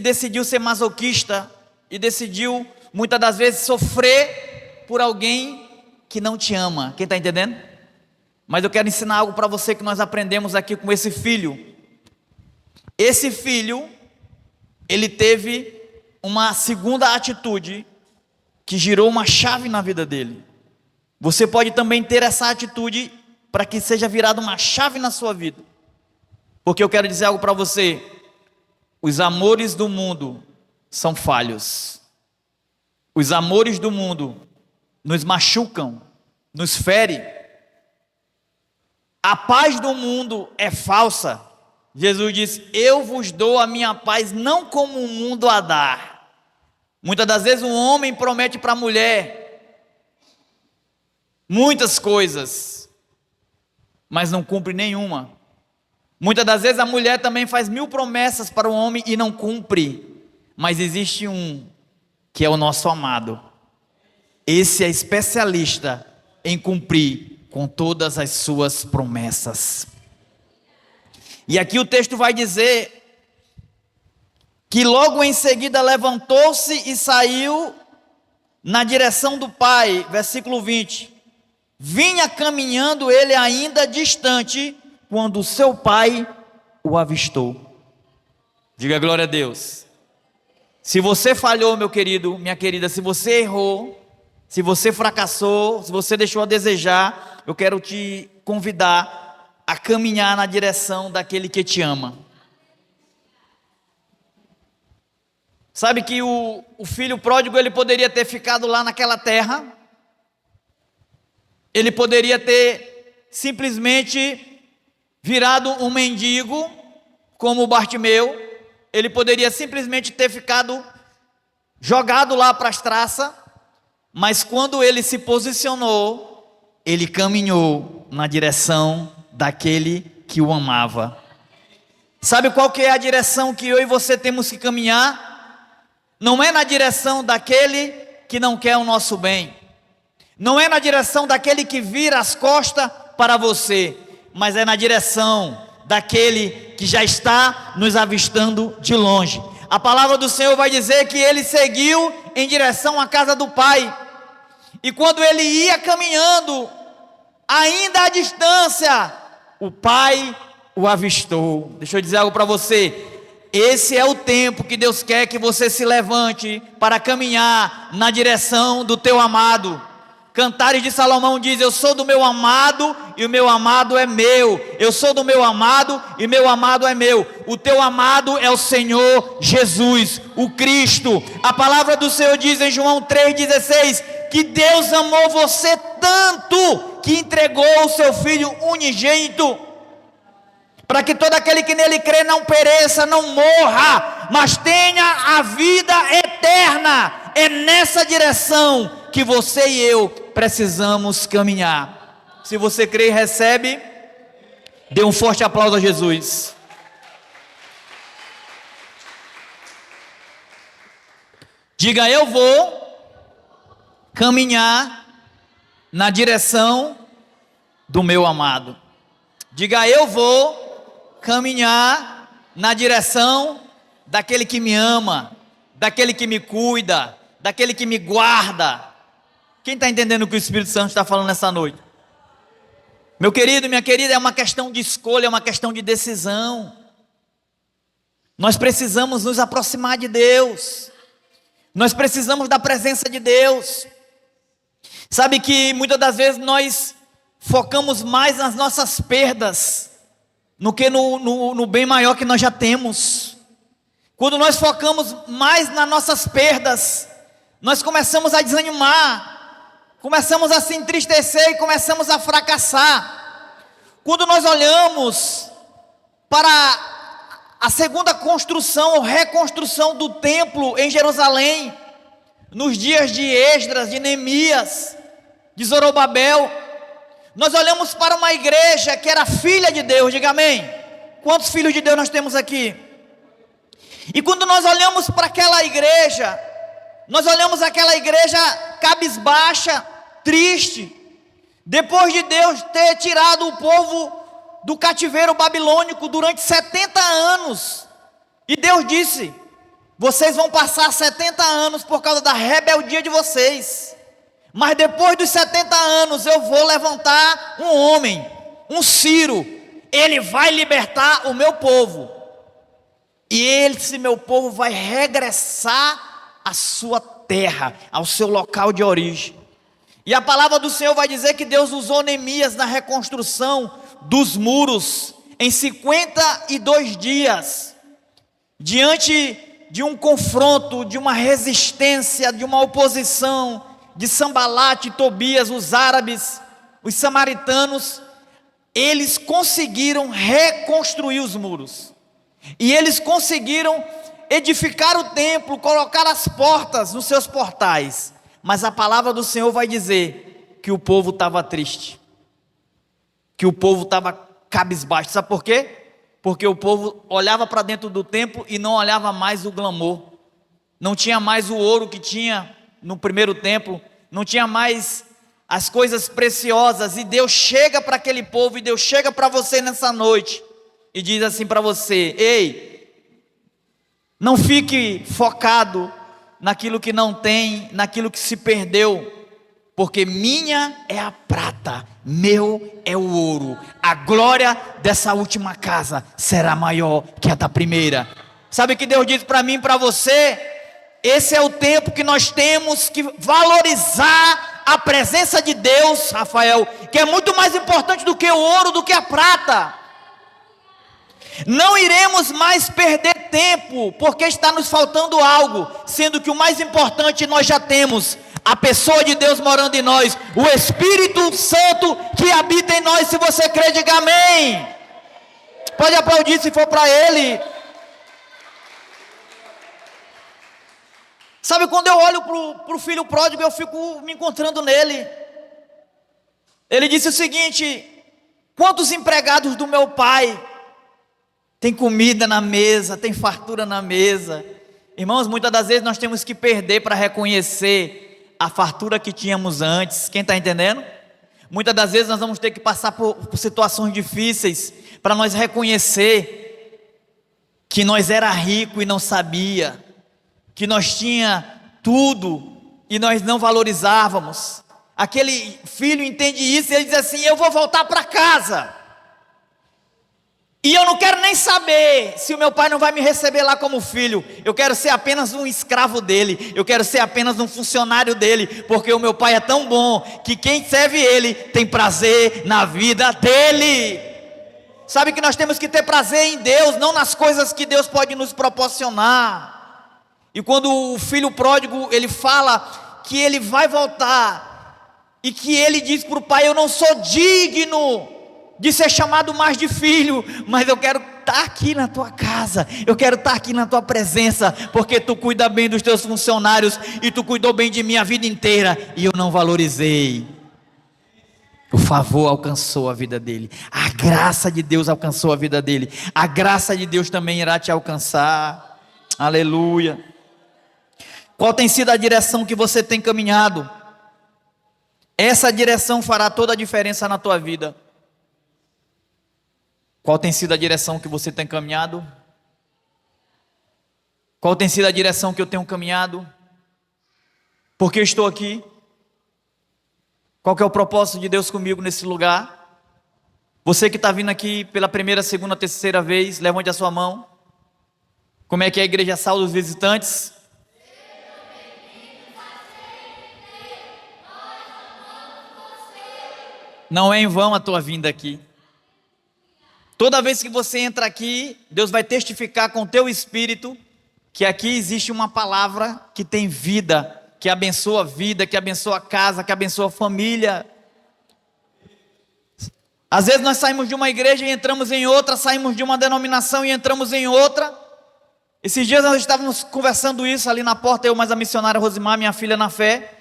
decidiu ser masoquista, e decidiu muitas das vezes sofrer por alguém que não te ama. Quem está entendendo? Mas eu quero ensinar algo para você que nós aprendemos aqui com esse filho. Esse filho, ele teve uma segunda atitude que girou uma chave na vida dele. Você pode também ter essa atitude para que seja virada uma chave na sua vida. Porque eu quero dizer algo para você: os amores do mundo são falhos. Os amores do mundo nos machucam, nos ferem. A paz do mundo é falsa. Jesus diz: eu vos dou a minha paz, não como o mundo a dá. Muitas das vezes um homem promete para a mulher muitas coisas, mas não cumpre nenhuma. Muitas das vezes a mulher também faz 1000 promessas para o homem e não cumpre. Mas existe um que é o nosso amado. Esse é especialista em cumprir com todas as suas promessas. E aqui o texto vai dizer que logo em seguida levantou-se e saiu na direção do pai. Versículo 20. Vinha caminhando ele ainda distante, quando o seu pai o avistou. Diga glória a Deus. Se você falhou, meu querido, minha querida, se você errou, se você fracassou, se você deixou a desejar, eu quero te convidar a caminhar na direção daquele que te ama. Sabe que o filho pródigo, ele poderia ter ficado lá naquela terra, ele poderia ter simplesmente virado um mendigo, como o Bartimeu, ele poderia simplesmente ter ficado jogado lá para as traças, mas quando ele se posicionou, ele caminhou na direção daquele que o amava. Sabe qual que é a direção que eu e você temos que caminhar? Não é na direção daquele que não quer o nosso bem, não é na direção daquele que vira as costas para você, mas é na direção daquele que já está nos avistando de longe. A palavra do Senhor vai dizer que ele seguiu em direção à casa do Pai, e quando ele ia caminhando, ainda à distância, o Pai o avistou. Deixa eu dizer algo para você. Esse é o tempo que Deus quer que você se levante para caminhar na direção do teu amado. Cantares de Salomão diz: eu sou do meu amado e o meu amado é meu. Eu sou do meu amado e meu amado é meu. O teu amado é o Senhor Jesus, o Cristo. A palavra do Senhor diz em João 3,16 que Deus amou você tanto que entregou o seu Filho unigênito, para que todo aquele que nele crê não pereça, não morra, mas tenha a vida eterna. É nessa direção que você e eu precisamos caminhar. Se você crê e recebe, dê um forte aplauso a Jesus. Diga: eu vou caminhar na direção do meu amado. Diga: eu vou caminhar na direção daquele que me ama, daquele que me cuida, daquele que me guarda. Quem está entendendo o que o Espírito Santo está falando nessa noite? Meu querido, minha querida, é uma questão de escolha, é uma questão de decisão. Nós precisamos nos aproximar de Deus, nós precisamos da presença de Deus. Sabe que muitas das vezes nós focamos mais nas nossas perdas do que no bem maior que nós já temos. Quando nós focamos mais nas nossas perdas, nós começamos a desanimar, começamos a se entristecer e começamos a fracassar. Quando nós olhamos para a segunda construção ou reconstrução do templo em Jerusalém, nos dias de Esdras, de Neemias, de Zorobabel, nós olhamos para uma igreja que era filha de Deus. Diga amém. Quantos filhos de Deus nós temos aqui? E quando nós olhamos para aquela igreja, nós olhamos aquela igreja cabisbaixa, triste, depois de Deus ter tirado o povo do cativeiro babilônico durante 70 anos, e Deus disse: vocês vão passar 70 anos por causa da rebeldia de vocês, mas depois dos 70 anos eu vou levantar um homem, um Ciro, ele vai libertar o meu povo, e esse meu povo vai regressar à sua terra, ao seu local de origem. E a palavra do Senhor vai dizer que Deus usou Neemias na reconstrução dos muros em 52 dias, diante de um confronto, de uma resistência, de uma oposição de Sambalate e Tobias, os árabes, os samaritanos. Eles conseguiram reconstruir os muros, e eles conseguiram edificar o templo, colocar as portas nos seus portais. Mas a palavra do Senhor vai dizer que o povo estava triste, que o povo estava cabisbaixo. Sabe por quê? Porque o povo olhava para dentro do templo e não olhava mais o glamour, não tinha mais o ouro que tinha no primeiro templo, não tinha mais as coisas preciosas. E Deus chega para aquele povo, e Deus chega para você nessa noite e diz assim para você: ei, não fique focado naquilo que não tem, naquilo que se perdeu, porque minha é a prata, meu é o ouro, a glória dessa última casa será maior que a da primeira. Sabe o que Deus diz para mim e para você? Esse é o tempo que nós temos que valorizar a presença de Deus, Rafael, que é muito mais importante do que o ouro, do que a prata. Não iremos mais perder tempo, porque está nos faltando algo, sendo que o mais importante nós já temos, a pessoa de Deus morando em nós, o Espírito Santo que habita em nós. Se você crê, diga amém. Pode aplaudir se for para Ele. Sabe, quando eu olho para o filho pródigo, eu fico me encontrando nele. Ele disse o seguinte: quantos empregados do meu pai tem comida na mesa, tem fartura na mesa? Irmãos, muitas das vezes nós temos que perder para reconhecer a fartura que tínhamos antes. Quem está entendendo? Muitas das vezes nós vamos ter que passar por situações difíceis para nós reconhecer que nós era rico e não sabia, que nós tinha tudo e nós não valorizávamos. Aquele filho entende isso e ele diz assim: eu vou voltar para casa, e eu não quero nem saber se o meu pai não vai me receber lá como filho. Eu quero ser apenas um escravo dele, eu quero ser apenas um funcionário dele, porque o meu pai é tão bom que quem serve ele tem prazer na vida dele. Sabe que nós temos que ter prazer em Deus, não nas coisas que Deus pode nos proporcionar. E quando o filho pródigo, ele fala que ele vai voltar, e que ele diz para o pai: eu não sou digno de ser chamado mais de filho, mas eu quero estar aqui na tua casa, eu quero estar aqui na tua presença, porque tu cuida bem dos teus funcionários, e tu cuidou bem de mim a vida inteira, e eu não valorizei. O favor alcançou a vida dele, a graça de Deus alcançou a vida dele, a graça de Deus também irá te alcançar. Aleluia. Qual tem sido a direção que você tem caminhado? Essa direção fará toda a diferença na tua vida. Qual tem sido a direção que você tem caminhado? Qual tem sido a direção que eu tenho caminhado? Por que eu estou aqui? Qual que é o propósito de Deus comigo nesse lugar? Você que está vindo aqui pela primeira, segunda, terceira vez, levante a sua mão. Como é que a igreja saúda os visitantes? Não é em vão a tua vinda aqui. Toda vez que você entra aqui, Deus vai testificar com o teu espírito que aqui existe uma palavra que tem vida, que abençoa a vida, que abençoa a casa, que abençoa a família. Às vezes nós saímos de uma igreja e entramos em outra, saímos de uma denominação e entramos em outra. Esses dias nós estávamos conversando isso ali na porta, eu mais a missionária Rosimar, minha filha na fé.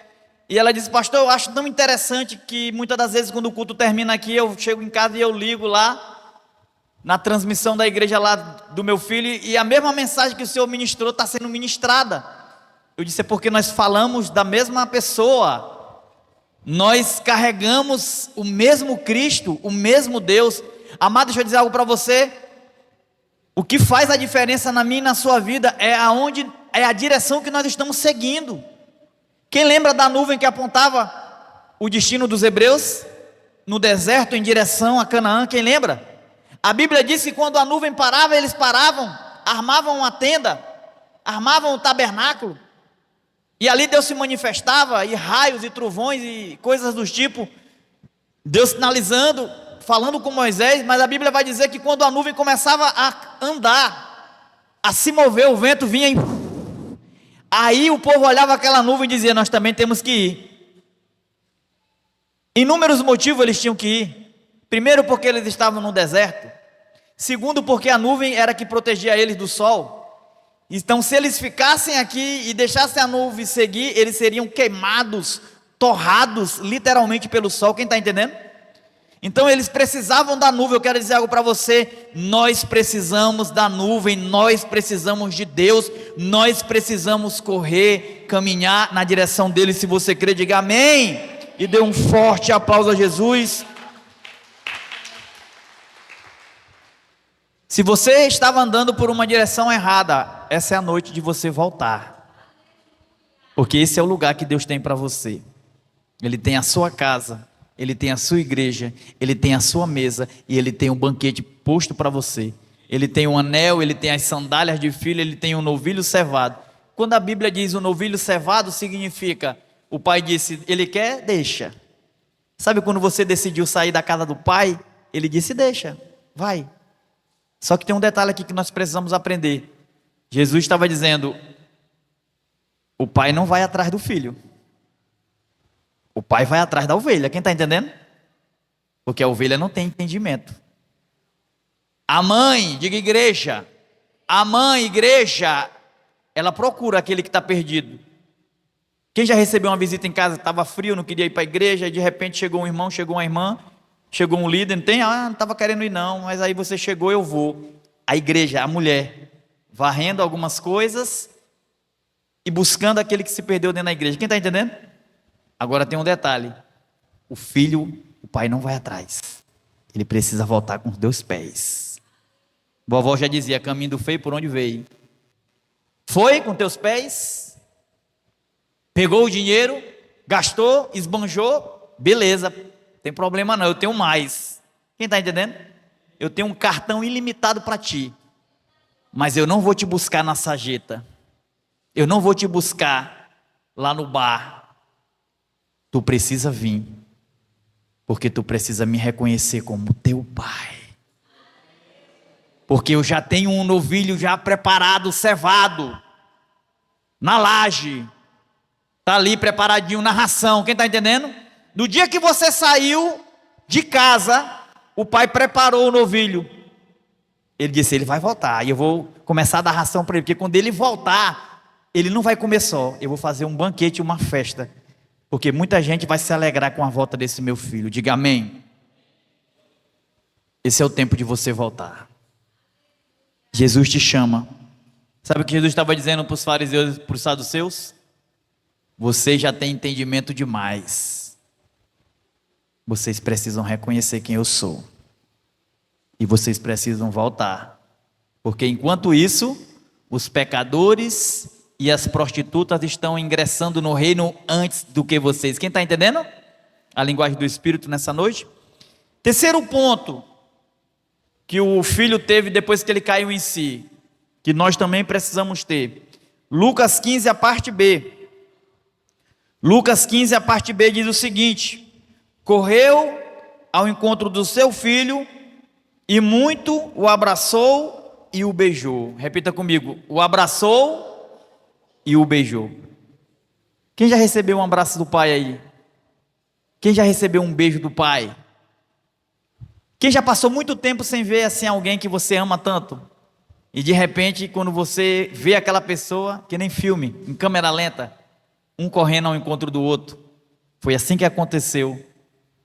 E ela disse: pastor, eu acho tão interessante que muitas das vezes quando o culto termina aqui, eu chego em casa e eu ligo lá na transmissão da igreja lá do meu filho, e a mesma mensagem que o senhor ministrou está sendo ministrada. Eu disse: é porque nós falamos da mesma pessoa, nós carregamos o mesmo Cristo, o mesmo Deus. Amado, deixa eu dizer algo para você. O que faz a diferença na minha e na sua vida é a direção que nós estamos seguindo. Quem lembra da nuvem que apontava o destino dos hebreus no deserto em direção a Canaã? Quem lembra? A Bíblia diz que quando a nuvem parava, eles paravam, armavam uma tenda, armavam o tabernáculo, e ali Deus se manifestava, e raios e trovões e coisas do tipo, Deus sinalizando, falando com Moisés. Mas a Bíblia vai dizer que quando a nuvem começava a andar, a se mover, o vento vinha e... aí o povo olhava aquela nuvem e dizia: nós também temos que ir. Inúmeros motivos eles tinham que ir. Primeiro, porque eles estavam no deserto. Segundo, porque a nuvem era que protegia eles do sol. Então, se eles ficassem aqui e deixassem a nuvem seguir, eles seriam queimados, torrados, literalmente pelo sol. Quem está entendendo? Então, eles precisavam da nuvem. Eu quero dizer algo para você: nós precisamos da nuvem, nós precisamos de Deus, nós precisamos correr, caminhar na direção dele. Se você crê, diga amém, e dê um forte aplauso a Jesus. Se você estava andando por uma direção errada, essa é a noite de você voltar, porque esse é o lugar que Deus tem para você. Ele tem a sua casa, Ele tem a sua igreja, Ele tem a sua mesa, e Ele tem um banquete posto para você. Ele tem um anel, Ele tem as sandálias de filho, Ele tem um novilho cevado. Quando a Bíblia diz o novilho cevado, significa, o pai disse: Ele quer, deixa. Sabe quando você decidiu sair da casa do pai? Ele disse: deixa, vai. Só que tem um detalhe aqui que nós precisamos aprender. Jesus estava dizendo: o pai não vai atrás do filho, o pai vai atrás da ovelha. Quem está entendendo? Porque a ovelha não tem entendimento. A mãe, diga igreja, a mãe, igreja, ela procura aquele que está perdido. Quem já recebeu uma visita em casa, estava frio, não queria ir para a igreja, e de repente chegou um irmão, chegou uma irmã, chegou um líder, não tem? Não estava querendo ir não, mas aí você chegou, eu vou. A igreja, a mulher, varrendo algumas coisas e buscando aquele que se perdeu dentro da igreja. Quem está entendendo? Agora tem um detalhe: o filho, o pai não vai atrás, ele precisa voltar com os 2 pés. Vovó já dizia: caminho do feio por onde veio. Foi com teus pés, pegou o dinheiro, gastou, esbanjou, beleza, tem problema não, eu tenho mais. Quem está entendendo? Eu tenho um cartão ilimitado para ti, mas eu não vou te buscar na sarjeta, eu não vou te buscar lá no bar. Tu precisa vir, porque tu precisa me reconhecer como teu pai, porque eu já tenho um novilho já preparado, cevado, na laje, está ali preparadinho na ração. Quem está entendendo? No dia que você saiu de casa, o pai preparou o novilho. Ele disse: ele vai voltar, e eu vou começar a dar ração para ele, porque quando ele voltar, ele não vai comer só, eu vou fazer um banquete, uma festa, porque muita gente vai se alegrar com a volta desse meu filho. Diga amém. Esse é o tempo de você voltar. Jesus te chama. Sabe o que Jesus estava dizendo para os fariseus e para os saduceus? Vocês já têm entendimento demais. Vocês precisam reconhecer quem eu sou. E vocês precisam voltar. Porque enquanto isso, os pecadores e as prostitutas estão ingressando no reino antes do que vocês. Quem está entendendo a linguagem do Espírito nessa noite? Terceiro ponto que o filho teve depois que ele caiu em si, que nós também precisamos ter. Lucas 15, a parte B. Lucas 15, a parte B diz o seguinte: correu ao encontro do seu filho e muito o abraçou e o beijou. Repita comigo: o abraçou e o beijou. Quem já recebeu um abraço do pai aí? Quem já recebeu um beijo do pai? Quem já passou muito tempo sem ver assim alguém que você ama tanto? E de repente, quando você vê aquela pessoa, que nem filme, em câmera lenta, um correndo ao encontro do outro. Foi assim que aconteceu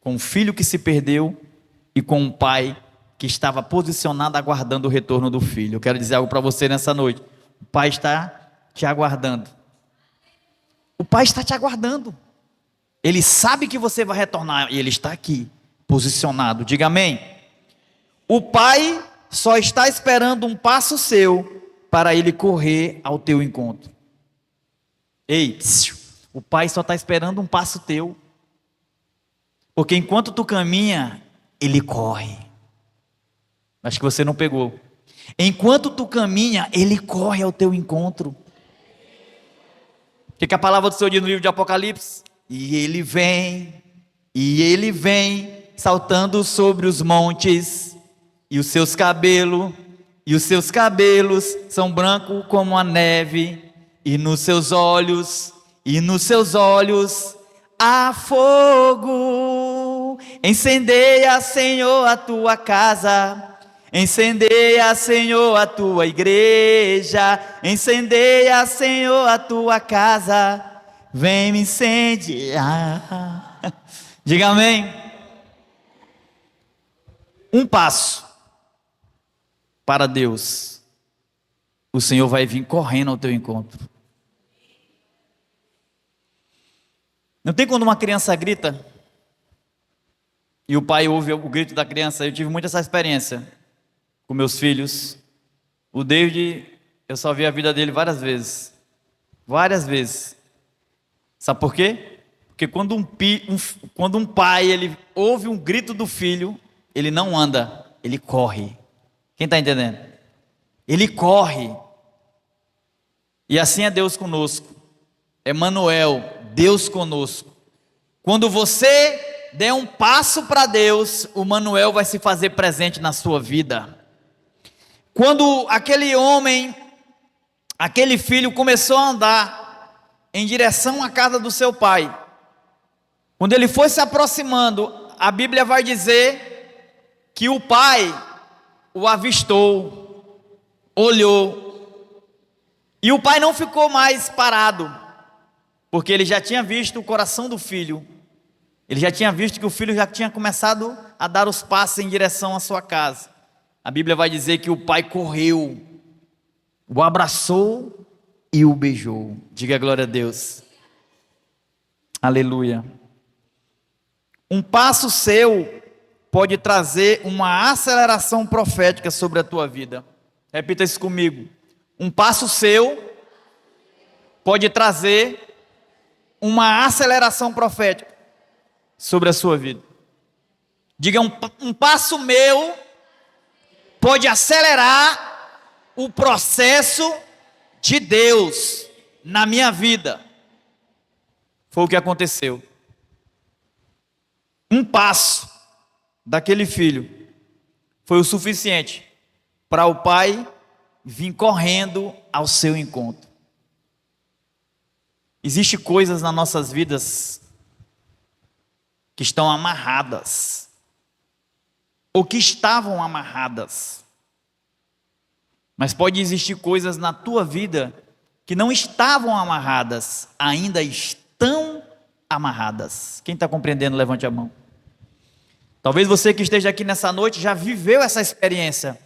com um filho que se perdeu e com um pai que estava posicionado aguardando o retorno do filho. Eu quero dizer algo para você nessa noite: o pai está te aguardando. O pai está te aguardando. Ele sabe que você vai retornar e ele está aqui, posicionado. Diga amém. O pai só está esperando um passo seu para ele correr ao teu encontro. Ei, o pai só está esperando um passo teu, porque enquanto tu caminha, ele corre. Acho que você não pegou. Enquanto tu caminha, ele corre ao teu encontro. O que a palavra do Senhor diz no livro de Apocalipse? E ele vem, saltando sobre os montes, e os seus cabelos são brancos como a neve, e nos seus olhos há fogo. Incendeia, Senhor, a tua casa, incendeia, Senhor, a tua igreja, incendeia, Senhor, a tua casa, vem me incendiar. Diga amém. Um passo para Deus, o Senhor vai vir correndo ao teu encontro. Não tem quando uma criança grita e o pai ouve o grito da criança. Eu tive muito essa experiência com meus filhos. O David, eu só vi a vida dele várias vezes. Sabe por quê? Porque quando um pai ele ouve um grito do filho, ele não anda, ele corre. Quem está entendendo? Ele corre. E assim é Deus conosco. Emanuel, Deus conosco. Quando você der um passo para Deus, o Emanuel vai se fazer presente na sua vida. Quando aquele homem aquele filho começou a andar em direção à casa do seu pai. Quando ele foi se aproximando, a Bíblia vai dizer que o pai o avistou, olhou, e o pai não ficou mais parado, porque ele já tinha visto o coração do filho, ele já tinha visto que o filho já tinha começado a dar os passos em direção à sua casa. A Bíblia vai dizer que o pai correu, o abraçou e o beijou. Diga glória a Deus. Aleluia. Um passo seu pode trazer uma aceleração profética sobre a tua vida. Repita isso comigo. Um passo seu pode trazer uma aceleração profética sobre a sua vida. Diga, um passo meu pode acelerar o processo de Deus na minha vida. Foi o que aconteceu. Um passo daquele filho foi o suficiente para o pai vir correndo ao seu encontro. Existem coisas nas nossas vidas que estão amarradas, ou que estavam amarradas. Mas pode existir coisas na tua vida que não estavam amarradas, ainda estão amarradas. Quem está compreendendo, levante a mão. Talvez você que esteja aqui nessa noite já viveu essa experiência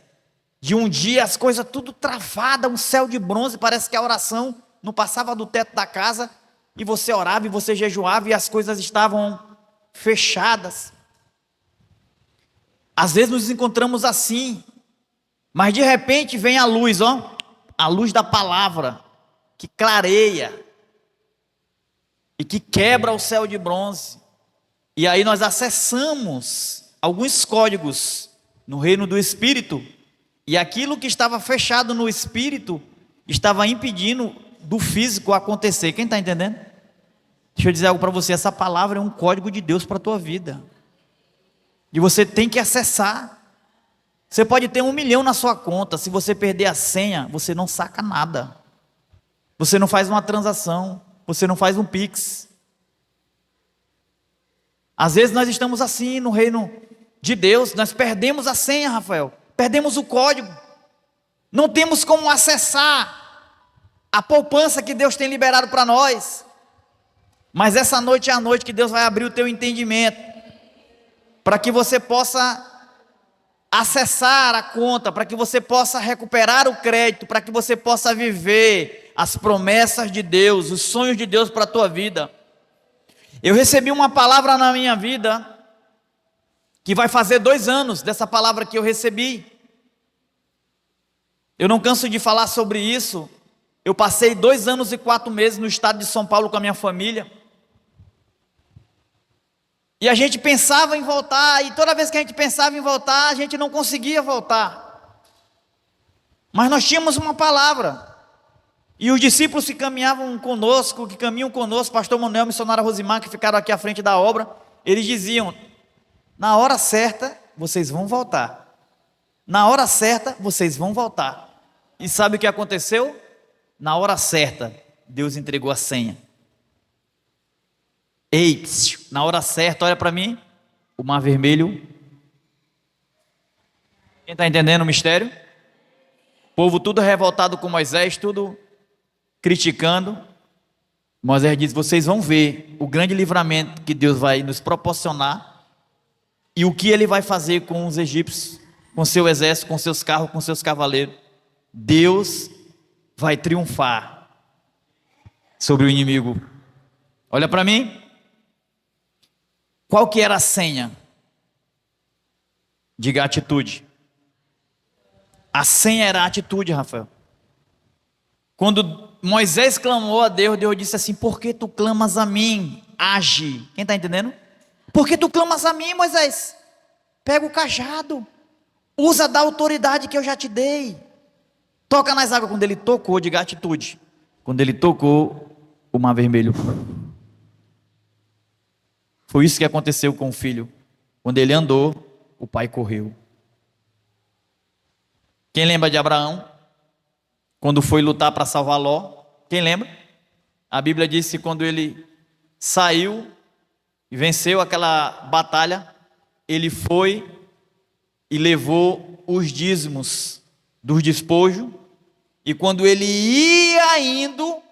de um dia as coisas tudo travada, um céu de bronze, parece que a oração não passava do teto da casa, e você orava e você jejuava e as coisas estavam fechadas. Às vezes nos encontramos assim, mas de repente vem a luz, a luz da palavra, que clareia e que quebra o céu de bronze. E aí nós acessamos alguns códigos no reino do Espírito, e aquilo que estava fechado no Espírito estava impedindo do físico acontecer. Quem está entendendo? Deixa eu dizer algo para você, essa palavra é um código de Deus para a tua vida, e você tem que acessar. Você pode ter 1 milhão na sua conta, se você perder a senha, você não saca nada, você não faz uma transação, você não faz um Pix. Às vezes nós estamos assim no reino de Deus, nós perdemos a senha, Rafael, perdemos o código, não temos como acessar a poupança que Deus tem liberado para nós. Mas essa noite é a noite que Deus vai abrir o teu entendimento, para que você possa acessar a conta, para que você possa recuperar o crédito, para que você possa viver as promessas de Deus, os sonhos de Deus para a tua vida. Eu recebi uma palavra na minha vida, que vai fazer 2 anos dessa palavra que eu recebi. Eu não canso de falar sobre isso. Eu passei 2 anos e 4 meses no estado de São Paulo com a minha família. E a gente pensava em voltar, e toda vez que a gente pensava em voltar, a gente não conseguia voltar. Mas nós tínhamos uma palavra. E os discípulos que caminhavam conosco, que caminham conosco, pastor Manuel, missionária Rosimar, que ficaram aqui à frente da obra, eles diziam: na hora certa, vocês vão voltar. Na hora certa, vocês vão voltar. E sabe o que aconteceu? Na hora certa, Deus entregou a senha. Ei, na hora certa, olha para mim, o mar vermelho. Quem está entendendo o mistério? O povo tudo revoltado com Moisés, tudo criticando. Moisés diz: vocês vão ver o grande livramento que Deus vai nos proporcionar, e o que Ele vai fazer com os egípcios, com seu exército, com seus carros, com seus cavaleiros. Deus vai triunfar sobre o inimigo. Olha para mim. Qual que era a senha? Diga atitude. A senha era a atitude, Rafael. Quando Moisés clamou a Deus, Deus disse assim: por que tu clamas a mim? Age. Quem está entendendo? Por que tu clamas a mim, Moisés? Pega o cajado, usa da autoridade que eu já te dei, toca nas águas. Quando ele tocou, diga atitude. Quando ele tocou, o mar vermelho. Foi isso que aconteceu com o filho. Quando ele andou, o pai correu. Quem lembra de Abraão? quando foi lutar para salvar Ló. Quem lembra? A Bíblia diz que quando ele saiu e venceu aquela batalha, ele foi e levou os dízimos dos despojos, e quando ele ia indo,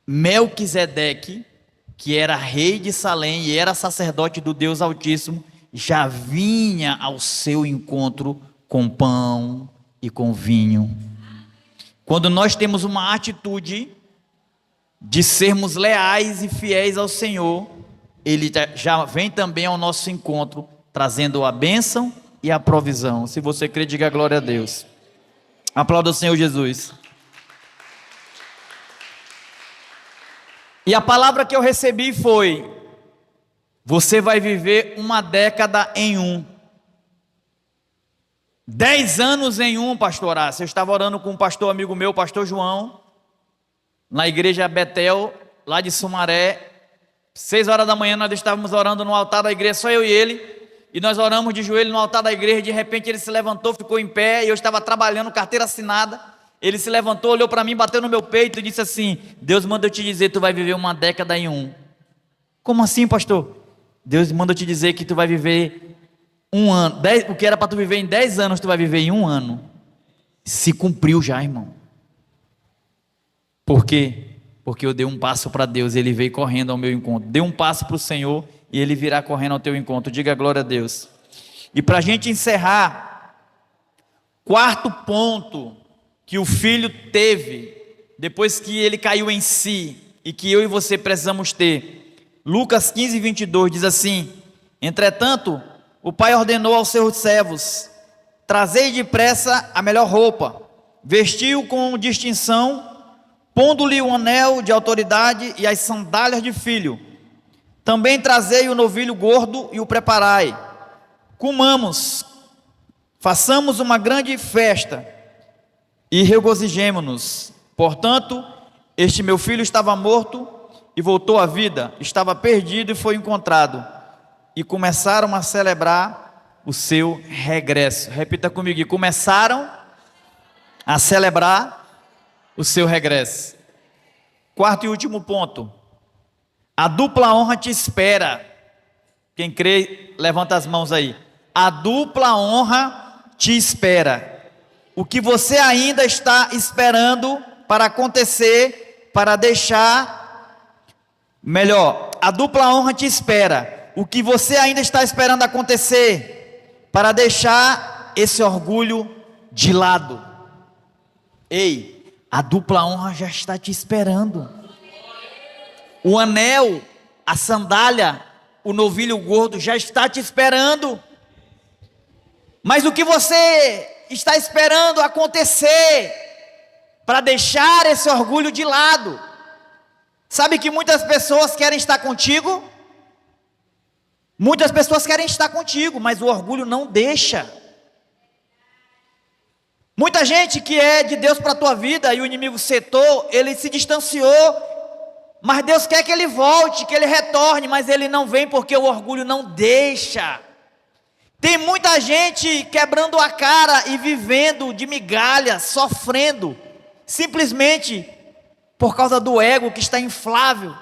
Melquisedeque, que era rei de Salém e era sacerdote do Deus Altíssimo, já vinha ao seu encontro com pão e com vinho. Quando nós temos uma atitude de sermos leais e fiéis ao Senhor, Ele já vem também ao nosso encontro, trazendo a bênção e a provisão. Se você crê, diga glória a Deus. Aplauda o Senhor Jesus. E a palavra que eu recebi foi: você vai viver uma década em um. 10 anos em um, pastor Horácio. Eu estava orando com um pastor amigo meu, pastor João, na igreja Betel, lá de Sumaré. 6 horas da manhã nós estávamos orando no altar da igreja, só eu e ele. E nós oramos de joelho no altar da igreja. De repente ele se levantou, ficou em pé, e eu estava trabalhando, carteira assinada. Ele se levantou, olhou para mim, bateu no meu peito e disse assim: Deus manda eu te dizer, tu vai viver uma década em um. Como assim, pastor? Deus manda eu te dizer que tu vai viver um ano. O que era para tu viver em 10 anos, tu vai viver em um ano. Se cumpriu já, irmão. Por quê? Porque eu dei um passo para Deus, Ele veio correndo ao meu encontro. Dê um passo para o Senhor e Ele virá correndo ao teu encontro. Diga glória a Deus. E para a gente encerrar, quarto ponto que o filho teve, depois que ele caiu em si, e que eu e você precisamos ter. Lucas 15, 22 diz assim: entretanto, o pai ordenou aos seus servos: trazei depressa a melhor roupa, vestiu com distinção, pondo-lhe o anel de autoridade e as sandálias de filho. Também trazei o novilho gordo e o preparai. Comamos, façamos uma grande festa e regozijemo-nos. Portanto, este meu filho estava morto e voltou à vida, estava perdido e foi encontrado. E começaram a celebrar o seu regresso. Repita comigo: e começaram a celebrar o seu regresso. Quarto e último ponto: a dupla honra te espera. Quem crê, levanta as mãos aí. A dupla honra te espera. O que você ainda está esperando para acontecer, para deixar melhor, a dupla honra te espera. O que você ainda está esperando acontecer, para deixar esse orgulho de lado. Ei, a dupla honra já está te esperando. O anel, a sandália, o novilho gordo já está te esperando. Mas o que você está esperando acontecer para deixar esse orgulho de lado? Sabe que muitas pessoas querem estar contigo? Muitas pessoas querem estar contigo, mas o orgulho não deixa. Muita gente que é de Deus para a tua vida e o inimigo setou, ele se distanciou, mas Deus quer que ele volte, que ele retorne, mas ele não vem porque o orgulho não deixa. Tem muita gente quebrando a cara e vivendo de migalhas, sofrendo, simplesmente por causa do ego que está inflável,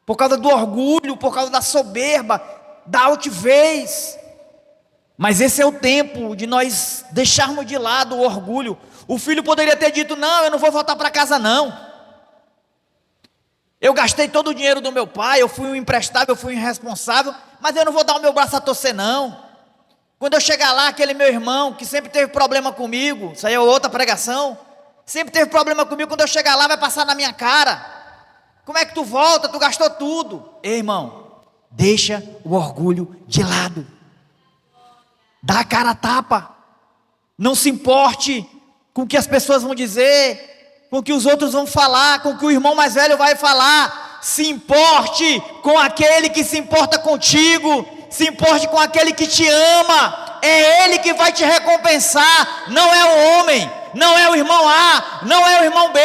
por causa do orgulho, por causa da soberba, da altivez. Mas esse é o tempo de nós deixarmos de lado o orgulho. O filho poderia ter dito: não, eu não vou voltar para casa não. Eu gastei todo o dinheiro do meu pai, eu fui um imprestável, eu fui um irresponsável, mas eu não vou dar o meu braço a torcer não. Quando eu chegar lá, aquele meu irmão que sempre teve problema comigo, isso aí é outra pregação, sempre teve problema comigo, quando eu chegar lá vai passar na minha cara: como é que tu volta, tu gastou tudo. Ei, irmão, deixa o orgulho de lado, dá a cara a tapa, não se importe com o que as pessoas vão dizer, com o que os outros vão falar, com o que o irmão mais velho vai falar. Se importe com aquele que se importa contigo, se importe com aquele que te ama. É Ele que vai te recompensar, não é o homem, não é o irmão A, não é o irmão B.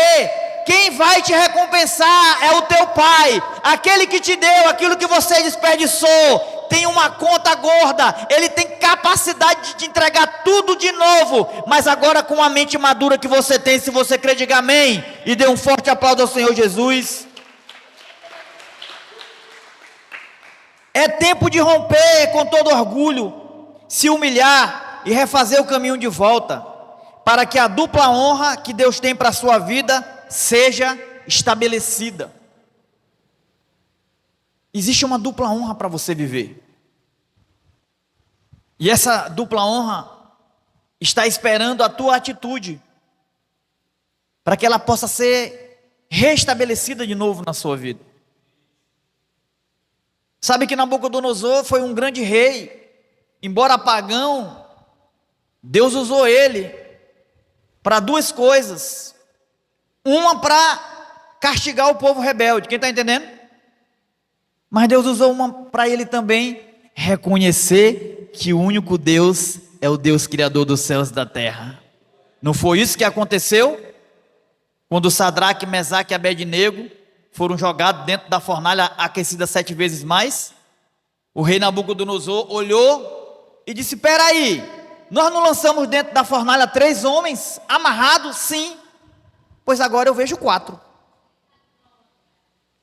Quem vai te recompensar é o teu pai, aquele que te deu aquilo que você desperdiçou. Tem uma conta gorda, Ele tem capacidade de te entregar tudo de novo, mas agora com a mente madura que você tem. Se você crê, diga amém, e dê um forte aplauso ao Senhor Jesus. É tempo de romper com todo orgulho, se humilhar e refazer o caminho de volta, para que a dupla honra que Deus tem para a sua vida seja estabelecida. Existe uma dupla honra para você viver, e essa dupla honra está esperando a tua atitude, para que ela possa ser restabelecida de novo na sua vida. Sabe que Nabucodonosor foi um grande rei, embora pagão, Deus usou ele para duas coisas. Uma para castigar o povo rebelde, quem está entendendo? Mas Deus usou uma para ele também reconhecer que o único Deus é o Deus criador dos céus e da terra. Não foi isso que aconteceu? Quando Sadraque, Mesaque e Abednego foram jogados dentro da fornalha aquecida 7 vezes mais, o rei Nabucodonosor olhou e disse: espera aí, nós não lançamos dentro da fornalha 3 homens amarrados? Sim, pois agora eu vejo 4,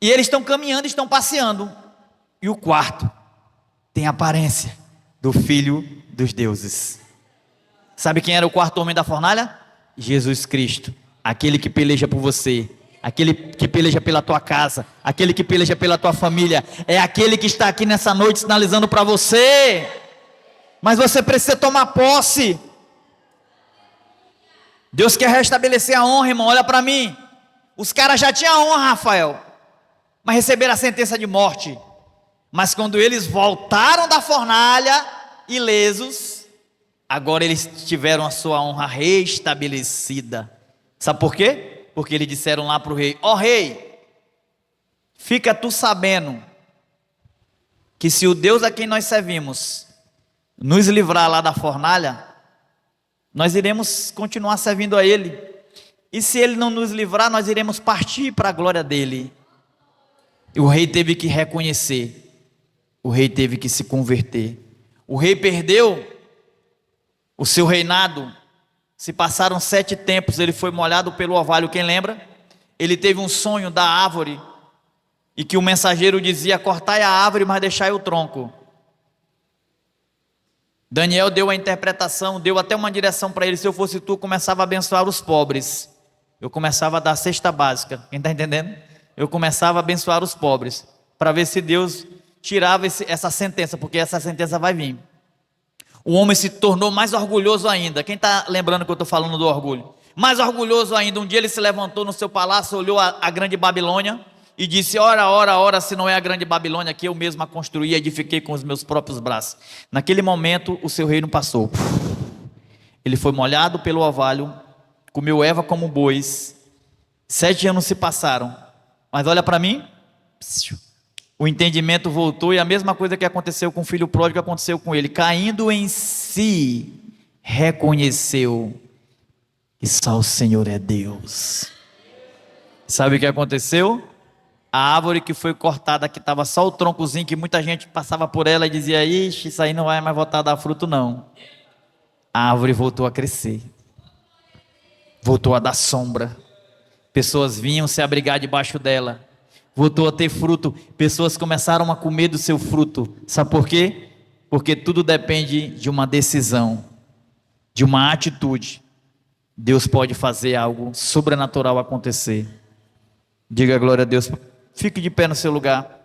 e eles estão caminhando, estão passeando, e o 4 tem a aparência do Filho dos deuses. Sabe quem era o 4º homem da fornalha? Jesus Cristo, aquele que peleja por você, aquele que peleja pela tua casa, aquele que peleja pela tua família, é aquele que está aqui nessa noite sinalizando para você. Mas você precisa tomar posse. Deus quer restabelecer a honra, irmão. Olha para mim, os caras já tinham honra, Rafael, mas receberam a sentença de morte. Mas quando eles voltaram da fornalha ilesos, agora eles tiveram a sua honra restabelecida. Sabe por quê? Porque eles disseram lá para o rei: ó rei, fica tu sabendo que se o Deus a quem nós servimos nos livrar lá da fornalha, nós iremos continuar servindo a Ele, e se Ele não nos livrar, nós iremos partir para a glória dEle. E o rei teve que reconhecer, o rei teve que se converter. O rei perdeu o seu reinado. Se passaram 7 tempos, ele foi molhado pelo orvalho, quem lembra? Ele teve um sonho da árvore, e que o mensageiro dizia: cortai a árvore, mas deixai o tronco. Daniel deu a interpretação, deu até uma direção para ele: se eu fosse tu, eu começava a abençoar os pobres, eu começava a dar cesta básica, quem está entendendo? Eu começava a abençoar os pobres, para ver se Deus tirava essa sentença, porque essa sentença vai vir. O homem se tornou mais orgulhoso ainda. Quem está lembrando que eu estou falando do orgulho? Mais orgulhoso ainda. Um dia ele se levantou no seu palácio, olhou a grande Babilônia e disse: ora, ora, ora, se não é a grande Babilônia que eu mesmo a construí e edifiquei com os meus próprios braços. Naquele momento o seu reino passou. Ele foi molhado pelo orvalho, comeu erva como bois. 7 anos se passaram, mas olha para mim, o entendimento voltou, e a mesma coisa que aconteceu com o filho pródigo aconteceu com ele. Caindo em si, reconheceu que só o Senhor é Deus. Sabe o que aconteceu? A árvore que foi cortada, que estava só o troncozinho, que muita gente passava por ela e dizia: ixi, isso aí não vai mais voltar a dar fruto não. A árvore voltou a crescer, voltou a dar sombra, pessoas vinham se abrigar debaixo dela, voltou a ter fruto, pessoas começaram a comer do seu fruto. Sabe por quê? Porque tudo depende de uma decisão, de uma atitude. Deus pode fazer algo sobrenatural acontecer. Diga glória a Deus. Fique de pé no seu lugar.